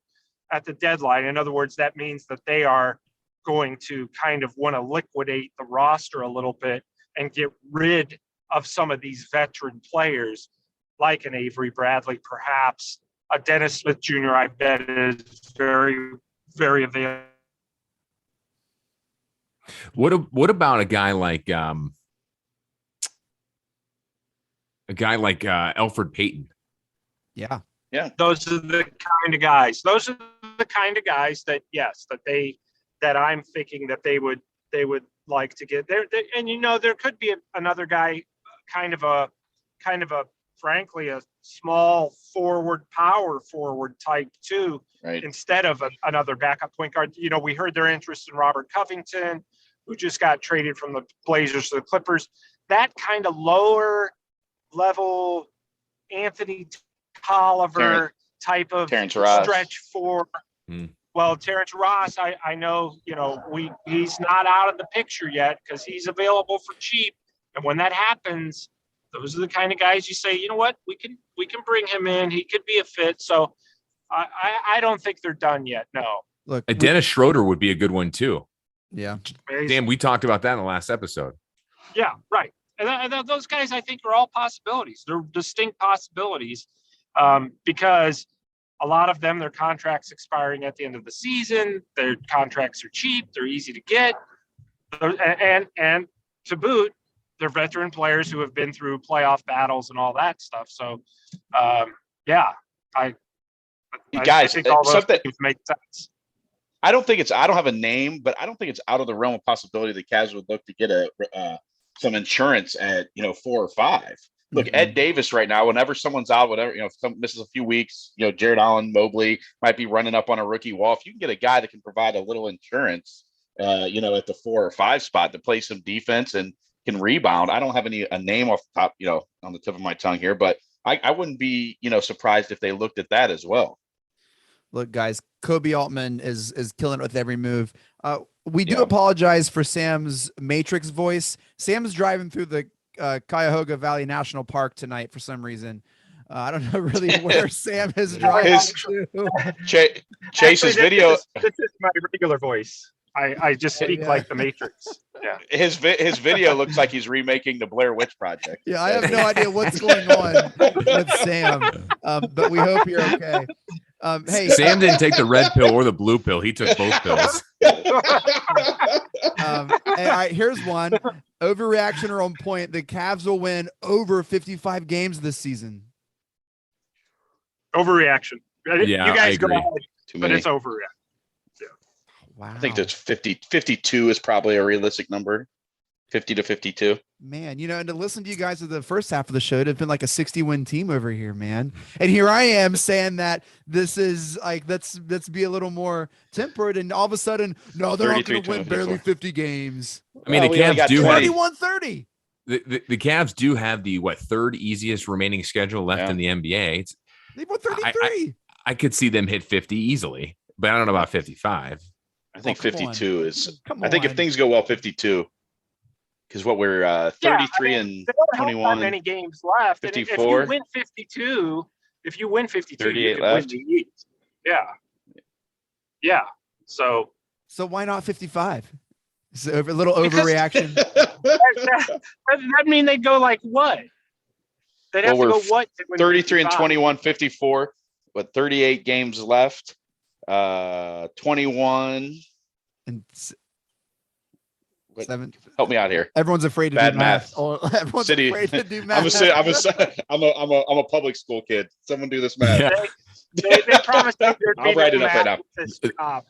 at the deadline. In other words, that means that they are going to kind of want to liquidate the roster a little bit and get rid of some of these veteran players like an Avery Bradley, perhaps a Dennis Smith Jr. I bet is very, very available. What about a guy like Elfrid Payton? Yeah. Those are the kind of guys. Those are the kind of guys that that I'm thinking that they would like to get there. And there could be another guy, kind of a frankly, a small power forward type too, Right. instead of another backup point guard. You know, we heard their interest in Robert Covington, who just got traded from the Blazers to the Clippers. That kind of lower level Anthony Tolliver type of stretch for. Well, Terrence Ross, I know, you know, he's not out of the picture yet because he's available for cheap. And when that happens, those are the kind of guys you say, you know what, we can bring him in. He could be a fit. So I don't think they're done yet. No. Look, Dennis Schroeder would be a good one too. Yeah. Dan, we talked about that in the last episode. Yeah, right. And those guys, I think, are all possibilities. They're distinct possibilities because a lot of them, their contracts expiring at the end of the season. Their contracts are cheap. They're easy to get. And to boot, they're veteran players who have been through playoff battles and all that stuff. So, yeah, I think all those things make sense. I don't have a name, but I don't think it's out of the realm of possibility the Cavs would look to get some insurance at 4 or 5. Look, Ed Davis right now, whenever someone's out, whatever, if someone misses a few weeks, Jared Allen, Mobley might be running up on a rookie wall. If you can get a guy that can provide a little insurance, at the 4 or 5 spot to play some defense and can rebound. I don't have a name off the top, on the tip of my tongue here, but I wouldn't be, surprised if they looked at that as well. Look, guys, Kobe Altman is killing it with every move. We do apologize for Sam's Matrix voice. Sam's driving through the Cuyahoga Valley National Park tonight for some reason. I don't know really where Sam is driving to. Chase's video. This is my regular voice. I just speak like the Matrix. Yeah. His video looks like he's remaking the Blair Witch Project. Yeah, I have no idea what's going on with Sam, but we hope you're okay. Hey, Sam didn't take the red pill or the blue pill. He took both pills. All right, here's one. Overreaction or on point. The Cavs will win over 55 games this season. Overreaction. Yeah, you guys go ahead, but it's overreaction. Yeah. Wow. I think that's 52 is probably a realistic number. 50 to 52. Man, and to listen to you guys at the first half of the show, it'd been like a 60-win team over here, man. And here I am saying that this is like, let's be a little more tempered. And all of a sudden, no, they're not going to win barely 50 games. I mean, the Cavs do have 31-30. The Cavs do have the third easiest remaining schedule left in the NBA. They won 33. I could see them hit 50 easily, but I don't know about 55. I think 52 is. I think if things go well, 52. Because we're 33 and 21. Many games left. 54. And if you win 52, you can left. win the East. Yeah. So why not 55? It's a little overreaction. That mean they'd go like what? They'd have to go what? 33 and 21, 54. But 38 games left. 21 and 7. Help me out here. Everyone's afraid to do math. Everyone's afraid to do math. I'm a public school kid. Someone do this math. Yeah. They promised me I'll write it up right now.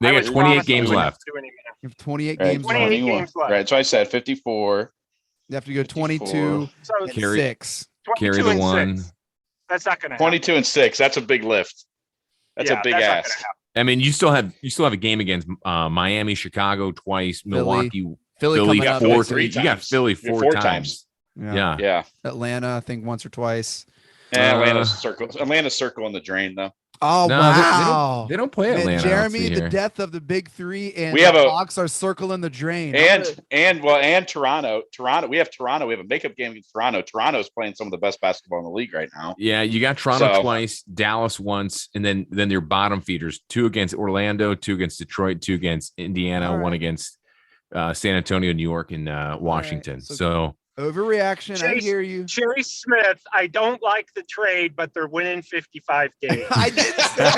They got 28 games left. You have 28 right. games 28 games left. Right. So I said 54. You have to go 22 and 6. Carry the 1. 6. That's not going to happen. 22 and 6. That's a big lift. That's a big ask. I mean, you still have a game against Miami, Chicago twice, Milwaukee, Philly. You got 4. You got Philly 4 times. Yeah. Atlanta, I think once or twice. Atlanta's circle in the drain though. Oh no, wow! They don't play Atlanta. Jeremy, the death of the big 3, and we have the Hawks are circling the drain. And Toronto. We have Toronto. We have a makeup game against Toronto. Toronto's playing some of the best basketball in the league right now. Yeah, you got Toronto twice, Dallas once, and then your bottom feeders: 2 against Orlando, 2 against Detroit, 2 against Indiana, 1 against San Antonio, New York, and Washington. Right. So overreaction. I hear you. Jerry Smith, I don't like the trade, but they're winning 55 games. I didn't say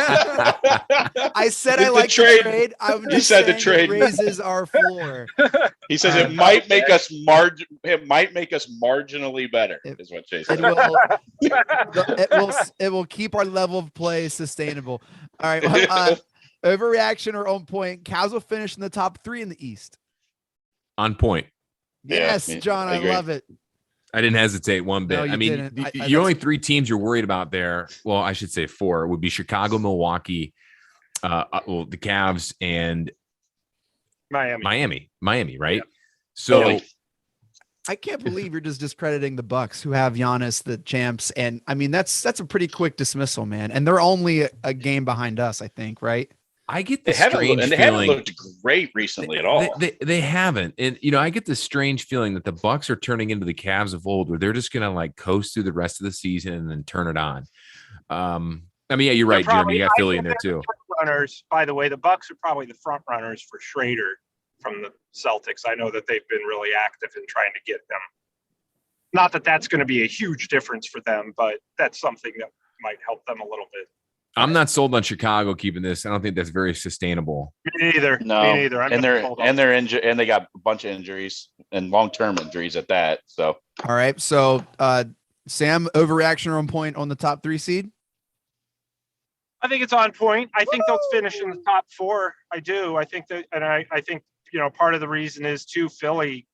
I said I like the trade. I'm just saying the trade raises our floor. He says it might make us marginally better, is what Chase said. It will keep our level of play sustainable. All right. Overreaction or on point. Cavs will finish in the top 3 in the East. On point. Yes, John, I love it. I didn't hesitate one bit. No, you I mean, didn't. the only three teams you're worried about there, well, I should say four, would be Chicago, Milwaukee, the Cavs, and Miami, right? Yeah. So Totally. I can't believe you're just discrediting the Bucks, who have Giannis, the champs, and I mean that's a pretty quick dismissal, man. And they're only a game behind us, I think, right? I get the They haven't feeling looked great recently at all. They haven't, and I get this strange feeling that the Bucks are turning into the Cavs of old, where they're just gonna like coast through the rest of the season and then turn it on. I mean, yeah, you're right, Jeremy. You got Philly in there too. Runners, by the way, the Bucks are probably the front runners for Schrader from the Celtics. I know that they've been really active in trying to get them. Not that that's going to be a huge difference for them, but that's something that might help them a little bit. I'm not sold on Chicago keeping this. I don't think that's very sustainable. Me neither. No, Me neither. they're injured, and they got a bunch of injuries and long-term injuries at that. So, all right. So, Sam, overreaction or on point on the top 3 seed? I think it's on point. I think they'll finish in the top 4. I do. I think that, and I think, part of the reason is too, Philly,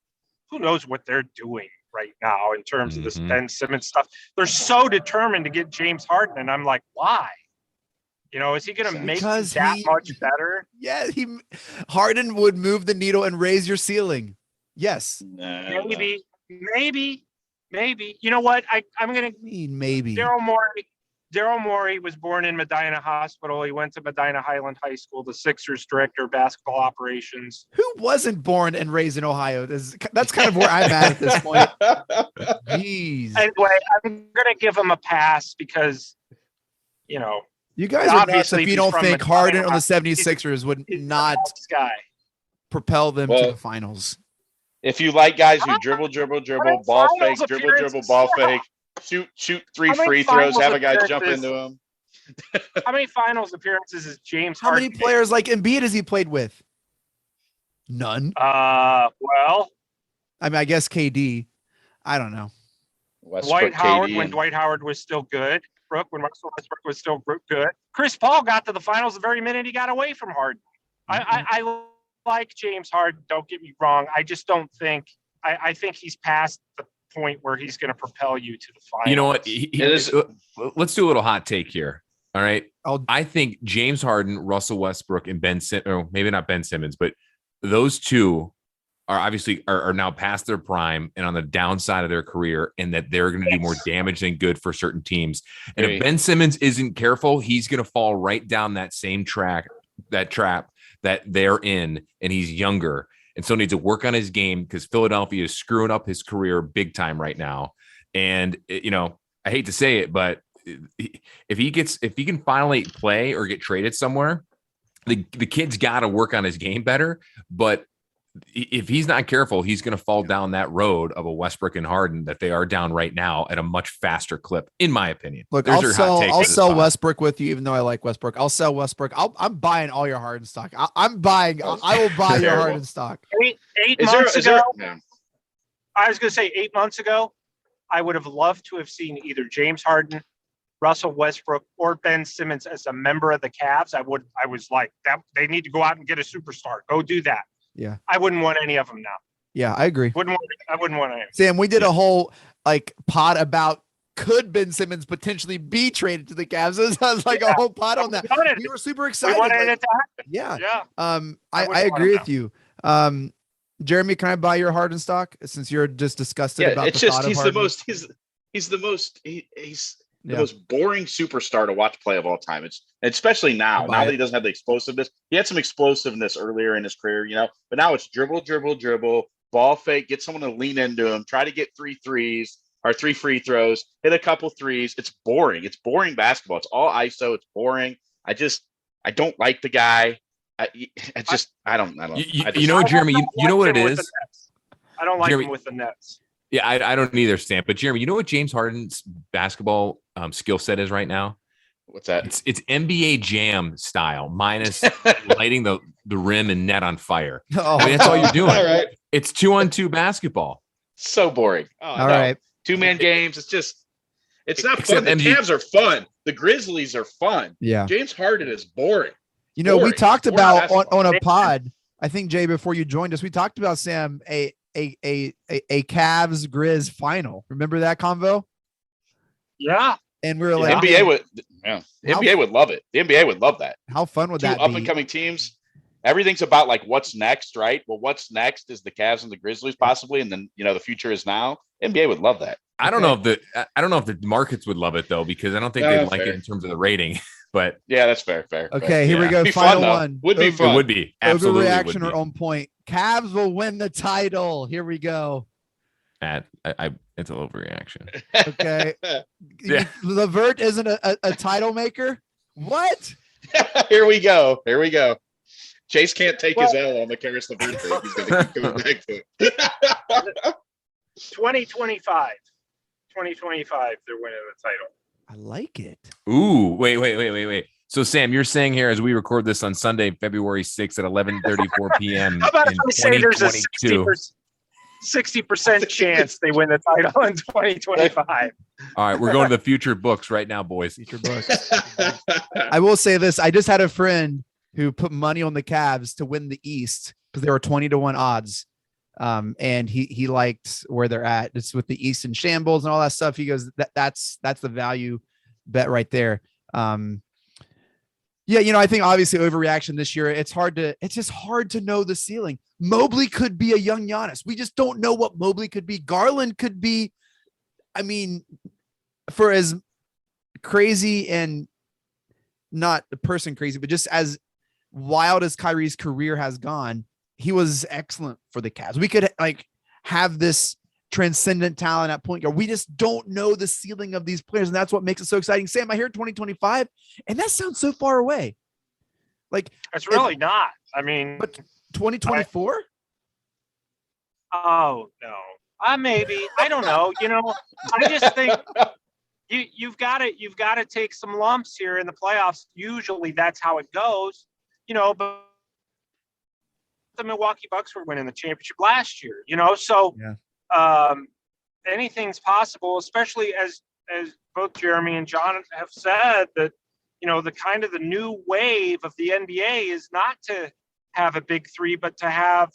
who knows what they're doing right now in terms of this Ben Simmons stuff. They're so determined to get James Harden, and I'm like, why? Is he going to make you that much better? Yeah, Harden would move the needle and raise your ceiling. Yes. Maybe. You know what? I'm going to mean maybe. Daryl Morey was born in Medina Hospital. He went to Medina Highland High School, the Sixers director of basketball operations. Who wasn't born and raised in Ohio? That's kind of where I'm at this point. Jeez. Anyway, I'm going to give him a pass because, you guys are nuts if you don't think Harden on the 76ers would not propel them to the finals. If you like guys who dribble, ball fake, dribble, ball fake, shoot 3 free throws, have a guy jump into them. How many finals appearances is James How Harden many players like Embiid has he played with? None. Well, I mean, I guess KD. I don't know. Dwight Howard when Dwight Howard was still good. Brooke when Russell Westbrook was still good. Chris Paul got to the finals the very minute he got away from Harden. I like James Harden. Don't get me wrong. I just don't think. I think he's past the point where he's going to propel you to the finals. You know what? Let's do a little hot take here. All right. I think James Harden, Russell Westbrook, and maybe not Ben Simmons, but those two are obviously are now past their prime and on the downside of their career, and that they're going to do more damage than good for certain teams. And if Ben Simmons isn't careful, he's going to fall right down that same trap that they're in, and he's younger. And so needs to work on his game because Philadelphia is screwing up his career big time right now. And, I hate to say it, but if he can finally play or get traded somewhere, the kid's got to work on his game better. But if he's not careful, he's going to fall down that road of a Westbrook and Harden that they are down right now at a much faster clip, in my opinion. Look, I'll sell Westbrook with you, even though I like Westbrook. I'll sell Westbrook. I'm buying all your Harden stock. I will buy your Harden stock. 8 months ago, I was going to say 8 months ago, I would have loved to have seen either James Harden, Russell Westbrook, or Ben Simmons as a member of the Cavs. I was like, that they need to go out and get a superstar. Go do that. Yeah. I wouldn't want any of them now. Yeah, I agree. I wouldn't want any. Sam, we did a whole pod about could Ben Simmons potentially be traded to the Cavs. It was like a whole pod on that. We were super excited. We wanted it to happen. Yeah. I agree with you. Jeremy, can I buy your Harden stock since you're just disgusted about the thought of Harden? He's the most boring superstar to watch play of all time. It's especially now that he doesn't have the explosiveness. He had some explosiveness earlier in his career, but now it's dribble, ball fake, get someone to lean into him, try to get 3 threes or 3 free throws, hit a couple threes. It's boring. It's boring basketball. It's all ISO. It's boring. I don't like the guy. I don't. Jeremy, you know what it is? I don't like him with the Nets. Yeah, I don't either, Stan. But Jeremy, you know what James Harden's basketball skill set is right now? What's that? It's NBA Jam style, minus lighting the rim and net on fire. That's all you're doing. All right. It's 2-on-2 basketball. So boring. All right. 2-man games. It's not fun. The Cavs are fun. The Grizzlies are fun. Yeah. James Harden is boring. We talked about on a pod, I think, Jay, before you joined us, we talked about, Sam, a a Cavs Grizz final. Remember that convo? Yeah. And we were like, NBA would love it. The NBA would love that. How fun would Two that up be? and coming teams. Everything's about like what's next, right? Well, what's next is the Cavs and the Grizzlies possibly, and then the future is now. NBA would love that. I don't know if the markets would love it though, because I don't think they'd like it in terms of the rating. But yeah, that's fair. Okay, here we go. Final one. Would be fun. It would be. Absolutely. Overreaction or on point. Cavs will win the title. Here we go. It's a overreaction. Okay. Yeah. LeVert isn't a title maker. What? Here we go. Chase can't take his L on the Caris LeVert thing. He's going to keep coming back to it. 2025. 2025, they're winning the title. I like it. Ooh, wait. So, Sam, you're saying here as we record this on Sunday, February 6th at 11:34 p.m. How about in if I say there's a 2022. 60% chance they win the title in 2025? All right, we're going to the future books right now, boys. Future books. I will say this. I just had a friend who put money on the Cavs to win the East because they were 20-1 odds. And he liked where they're at. It's with the East in shambles and all that stuff. He goes, that's the value bet right there. Yeah, I think obviously overreaction this year. It's just hard to know the ceiling. Mobley could be a young Giannis. We just don't know what Mobley could be. Garland could be. I mean, for as crazy and not the person crazy, but just as wild as Kyrie's career has gone, he was excellent for the Cavs. We could have this transcendent talent at point guard. We just don't know the ceiling of these players, and that's what makes it so exciting. Sam, I hear 2025, and that sounds so far away. Like it's really not. I mean, but 2024? Oh no. Maybe. I don't know. I just think you've got to take some lumps here in the playoffs. Usually that's how it goes. But the Milwaukee Bucks were winning the championship last year, so anything's possible, especially as both Jeremy and John have said that, the new wave of the NBA is not to have a big three, but to have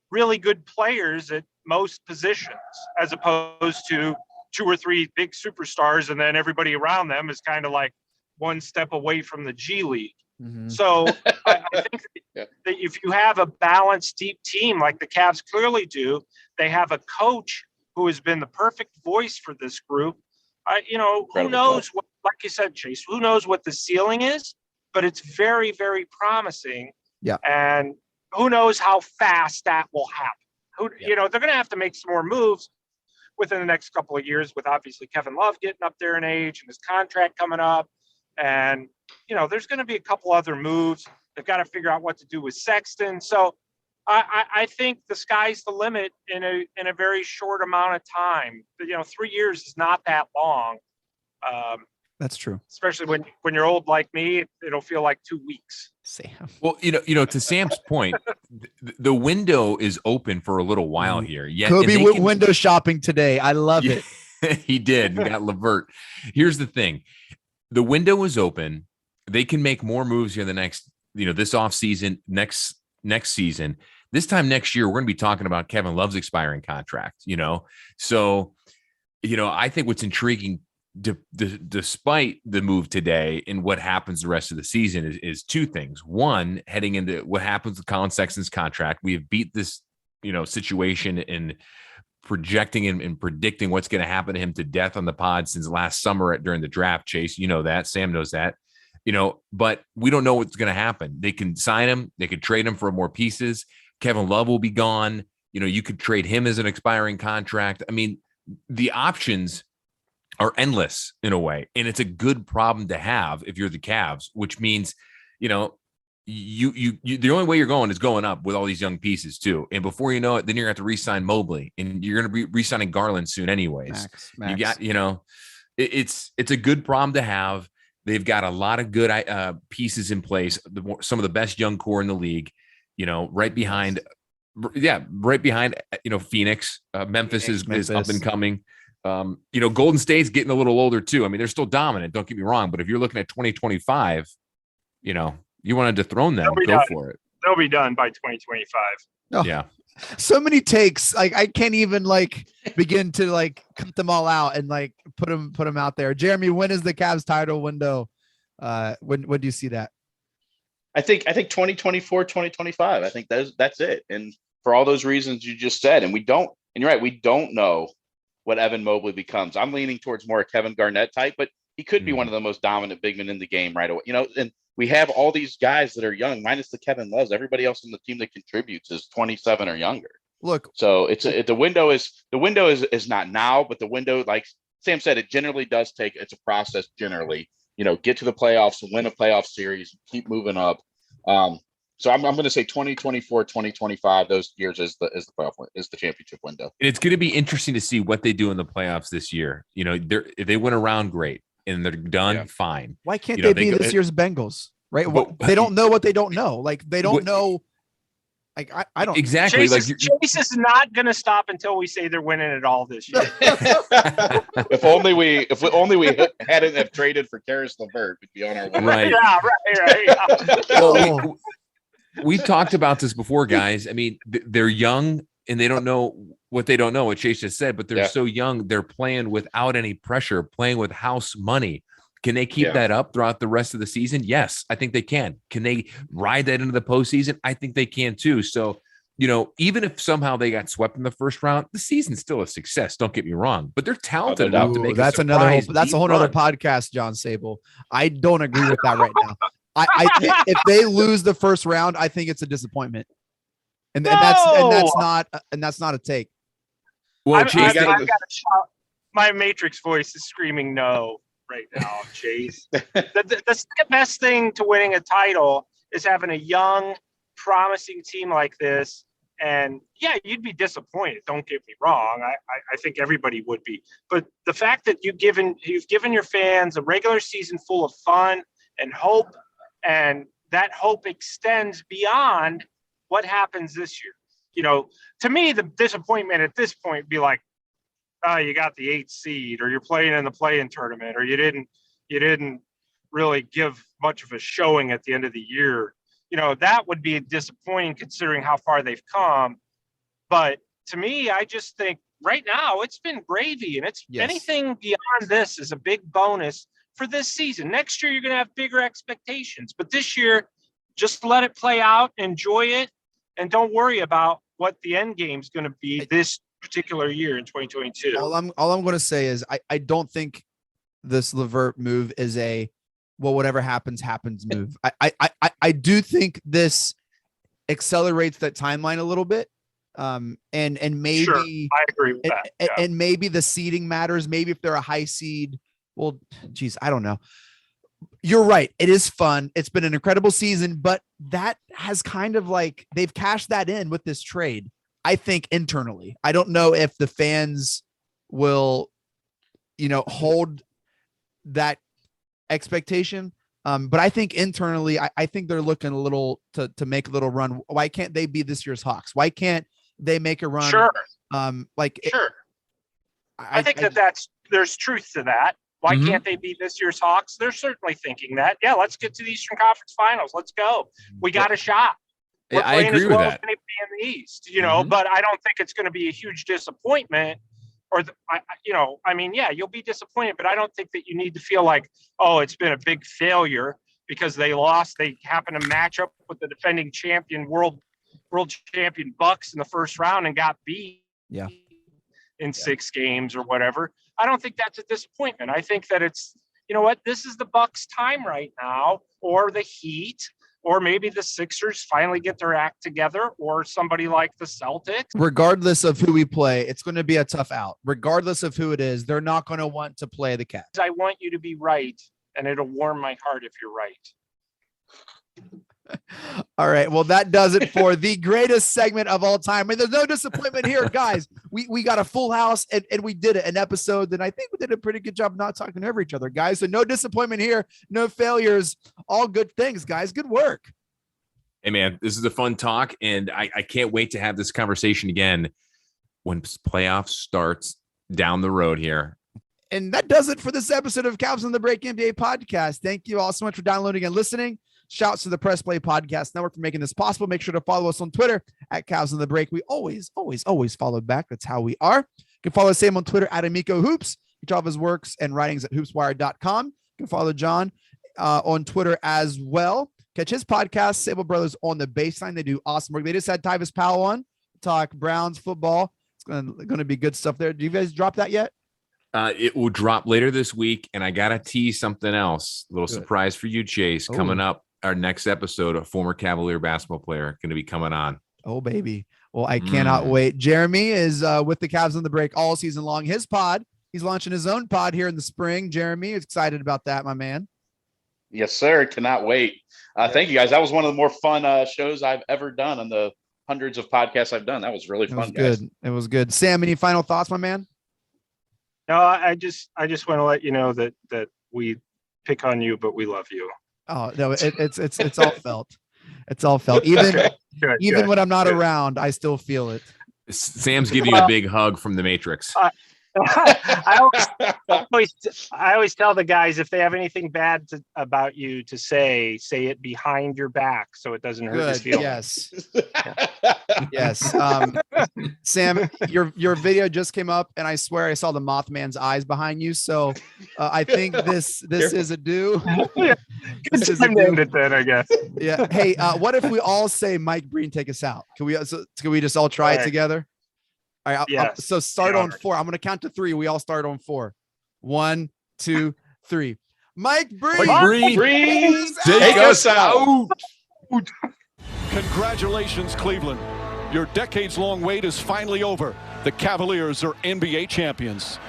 really good players at most positions, as opposed to 2 or 3 big superstars. And then everybody around them is kind of like one step away from the G League. Mm-hmm. So I think that if you have a balanced, deep team like the Cavs clearly do, they have a coach who has been the perfect voice for this group. Who knows what, like you said, Chase, who knows what the ceiling is, but it's very, very promising. Yeah. And who knows how fast that will happen. They're going to have to make some more moves within the next couple of years with obviously Kevin Love getting up there in age and his contract coming up. And, there's going to be a couple other moves. They've got to figure out what to do with Sexton. So I think the sky's the limit in a very short amount of time. 3 years is not that long. That's true. Especially when you're old like me, it'll feel like 2 weeks. Sam. Well, to Sam's point, the window is open for a little while here. Yeah, Kobe went window shopping today. I love it. He did. We got LeVert. Here's the thing. The window is open. They can make more moves here the next, this offseason, next season. This time next year, we're going to be talking about Kevin Love's expiring contract, So, I think what's intriguing despite the move today and what happens the rest of the season is 2 things. One, heading into what happens with Colin Sexton's contract. We have beat this, situation in projecting and predicting what's going to happen to him to death on the pod since last summer during the draft. Chase, that. Sam knows that. But we don't know what's going to happen. They can sign him. They could trade him for more pieces. Kevin Love will be gone. You could trade him as an expiring contract. I mean, the options are endless in a way. And it's a good problem to have if you're the Cavs, which means, you the only way you're going is going up with all these young pieces too. And before you know it, then you're going to have to re-sign Mobley and you're going to be re-signing Garland soon anyways. Max. You got, it's a good problem to have. They've got a lot of good pieces in place. Some of the best young core in the league, right behind, Phoenix, Memphis is up and coming. Golden State's getting a little older too. I mean, they're still dominant. Don't get me wrong, but if you're looking at 2025, you want to dethrone them, go for it. They'll be done by 2025. Oh, yeah. So many takes. Like I can't even like begin to like cut them all out and like put them out there. Jeremy, when is the Cavs title window? When do you see that? I think 2024, 2025. I think that's it. And for all those reasons you just said, and you're right, we don't know what Evan Mobley becomes. I'm leaning towards more a Kevin Garnett type, but he could be one of the most dominant big men in the game right away. And we have all these guys that are young, minus the Kevin Loves. Everybody else on the team that contributes is 27 or younger. Look, so the window is not now, but the window, like Sam said, it generally does take. It's a process generally. Get to the playoffs, win a playoff series, keep moving up. So I'm going to say 2024, 2025. Those years is the playoff is the championship window. And it's going to be interesting to see what they do in the playoffs this year. If they win around, great. And they're done, fine. Why can't they be this year's Bengals? Right? They don't know what they don't know. Like they don't know. Like I don't exactly. Chase is not going to stop until we say they're winning it all this year. If only we hadn't have traded for Caris LeVert, we'd be on our way. Right. Yeah. Right. Yeah. Well, we talked about this before, guys. I mean, they're young and they don't know what they don't know, what Chase just said, but they're so young. They're playing without any pressure, playing with house money. Can they keep that up throughout the rest of the season? Yes, I think they can. Can they ride that into the postseason? I think they can too. So, even if somehow they got swept in the first round, the season's still a success. Don't get me wrong, but they're talented enough to make that's a whole other podcast, John Sable. I don't agree with that right now. I if they lose the first round, I think it's a disappointment, and that's not a take. Well, Chase, I've got to shout. My Matrix voice is screaming no right now, Chase. The second best thing to winning a title is having a young, promising team like this. And yeah, you'd be disappointed. Don't get me wrong. I think everybody would be. But the fact that you've given your fans a regular season full of fun and hope, and that hope extends beyond what happens this year. To me, the disappointment at this point would be like, you got the 8th seed, or you're playing in the play-in tournament, or you didn't really give much of a showing at the end of the year. That would be disappointing considering how far they've come. But to me, I just think right now it's been gravy, and anything beyond this is a big bonus for this season. Next year, you're going to have bigger expectations, but this year, just let it play out, enjoy it, and don't worry about what the end game is going to be this particular year in 2022. All I'm going to say is I don't think this LeVert move is a whatever happens move. I do think this accelerates that timeline a little bit. And maybe sure, I agree with that. Yeah. And maybe the seeding matters. Maybe if they're a high seed, well, geez, I don't know. You're right. It is fun. It's been an incredible season, but that has kind of like they've cashed that in with this trade. I think internally, I don't know if the fans will, hold that expectation. But I think internally, I think they're looking a little to make a little run. Why can't they be this year's Hawks? Why can't they make a run? Sure. Sure. I think there's truth to that. Why can't they be this year's Hawks? They're certainly thinking that. Yeah, let's get to the Eastern Conference Finals. Let's go. We got a shot. We're I agree with that. As anybody in the East, but I don't think it's going to be a huge disappointment. You'll be disappointed, but I don't think that you need to feel like, oh, it's been a big failure because they lost. They happen to match up with the defending champion, world champion Bucks in the first round and got beat in 6 games or whatever. I don't think that's a disappointment. I think that it's, this is the Bucks' time right now, or the Heat, or maybe the Sixers finally get their act together, or somebody like the Celtics. Regardless of who we play, it's going to be a tough out. Regardless of who it is, they're not going to want to play the Cavs. I want you to be right, and it'll warm my heart if you're right. All right. Well, that does it for the greatest segment of all time. I mean, there's no disappointment here, guys. We got a full house and we did it, an episode that I think we did a pretty good job not talking over each other, guys. So no disappointment here, no failures, all good things, guys. Good work. Hey, man, this is a fun talk, and I can't wait to have this conversation again when playoffs starts down the road here. And that does it for this episode of Cavs on the Break NBA podcast. Thank you all so much for downloading and listening. Shouts to the Press Play Podcast Network for making this possible. Make sure to follow us on Twitter at Cavs on the Break. We always follow back. That's how we are. You can follow Sam on Twitter at Amico Hoops. Each of his works and writings at hoopswire.com. You can follow John on Twitter as well. Catch his podcast, Sable Brothers on the Baseline. They do awesome work. They just had Tyvis Powell on to talk Browns football. It's going to be good stuff there. Do you guys drop that yet? It will drop later this week, and I got to tease something else. A little surprise for you, Chase. Coming up, our next episode, a former Cavalier basketball player going to be coming on. Oh, baby. Well, I cannot wait. Jeremy is with the Cavs on the Break all season long. His pod, he's launching his own pod here in the spring. Jeremy is excited about that, my man. Yes, sir. Cannot wait. Thank you, guys. That was one of the more fun shows I've ever done on the hundreds of podcasts I've done. That was really fun, guys. Good. It was good. Sam, any final thoughts, my man? No, I just want to let you know that we pick on you, but we love you. Oh no, it's all felt. It's all felt. Even when I'm not around, I still feel it. Sam's giving you a big hug from the Matrix. I always tell the guys, if they have anything bad about you to say it behind your back so it doesn't hurt his feelings. Yes. Sam, your video just came up, and I swear I saw the Mothman's eyes behind you. So I think this is a do. Good time to end it then, I guess. Yeah. Hey, what if we all say Mike Breen, take us out? Can we just all try it together? All right. So start on 4. I'm going to count to 3. We all start on 4. 1, 2, 3. Mike Breen, take us out. Congratulations, Cleveland. Your decades-long wait is finally over. The Cavaliers are NBA champions.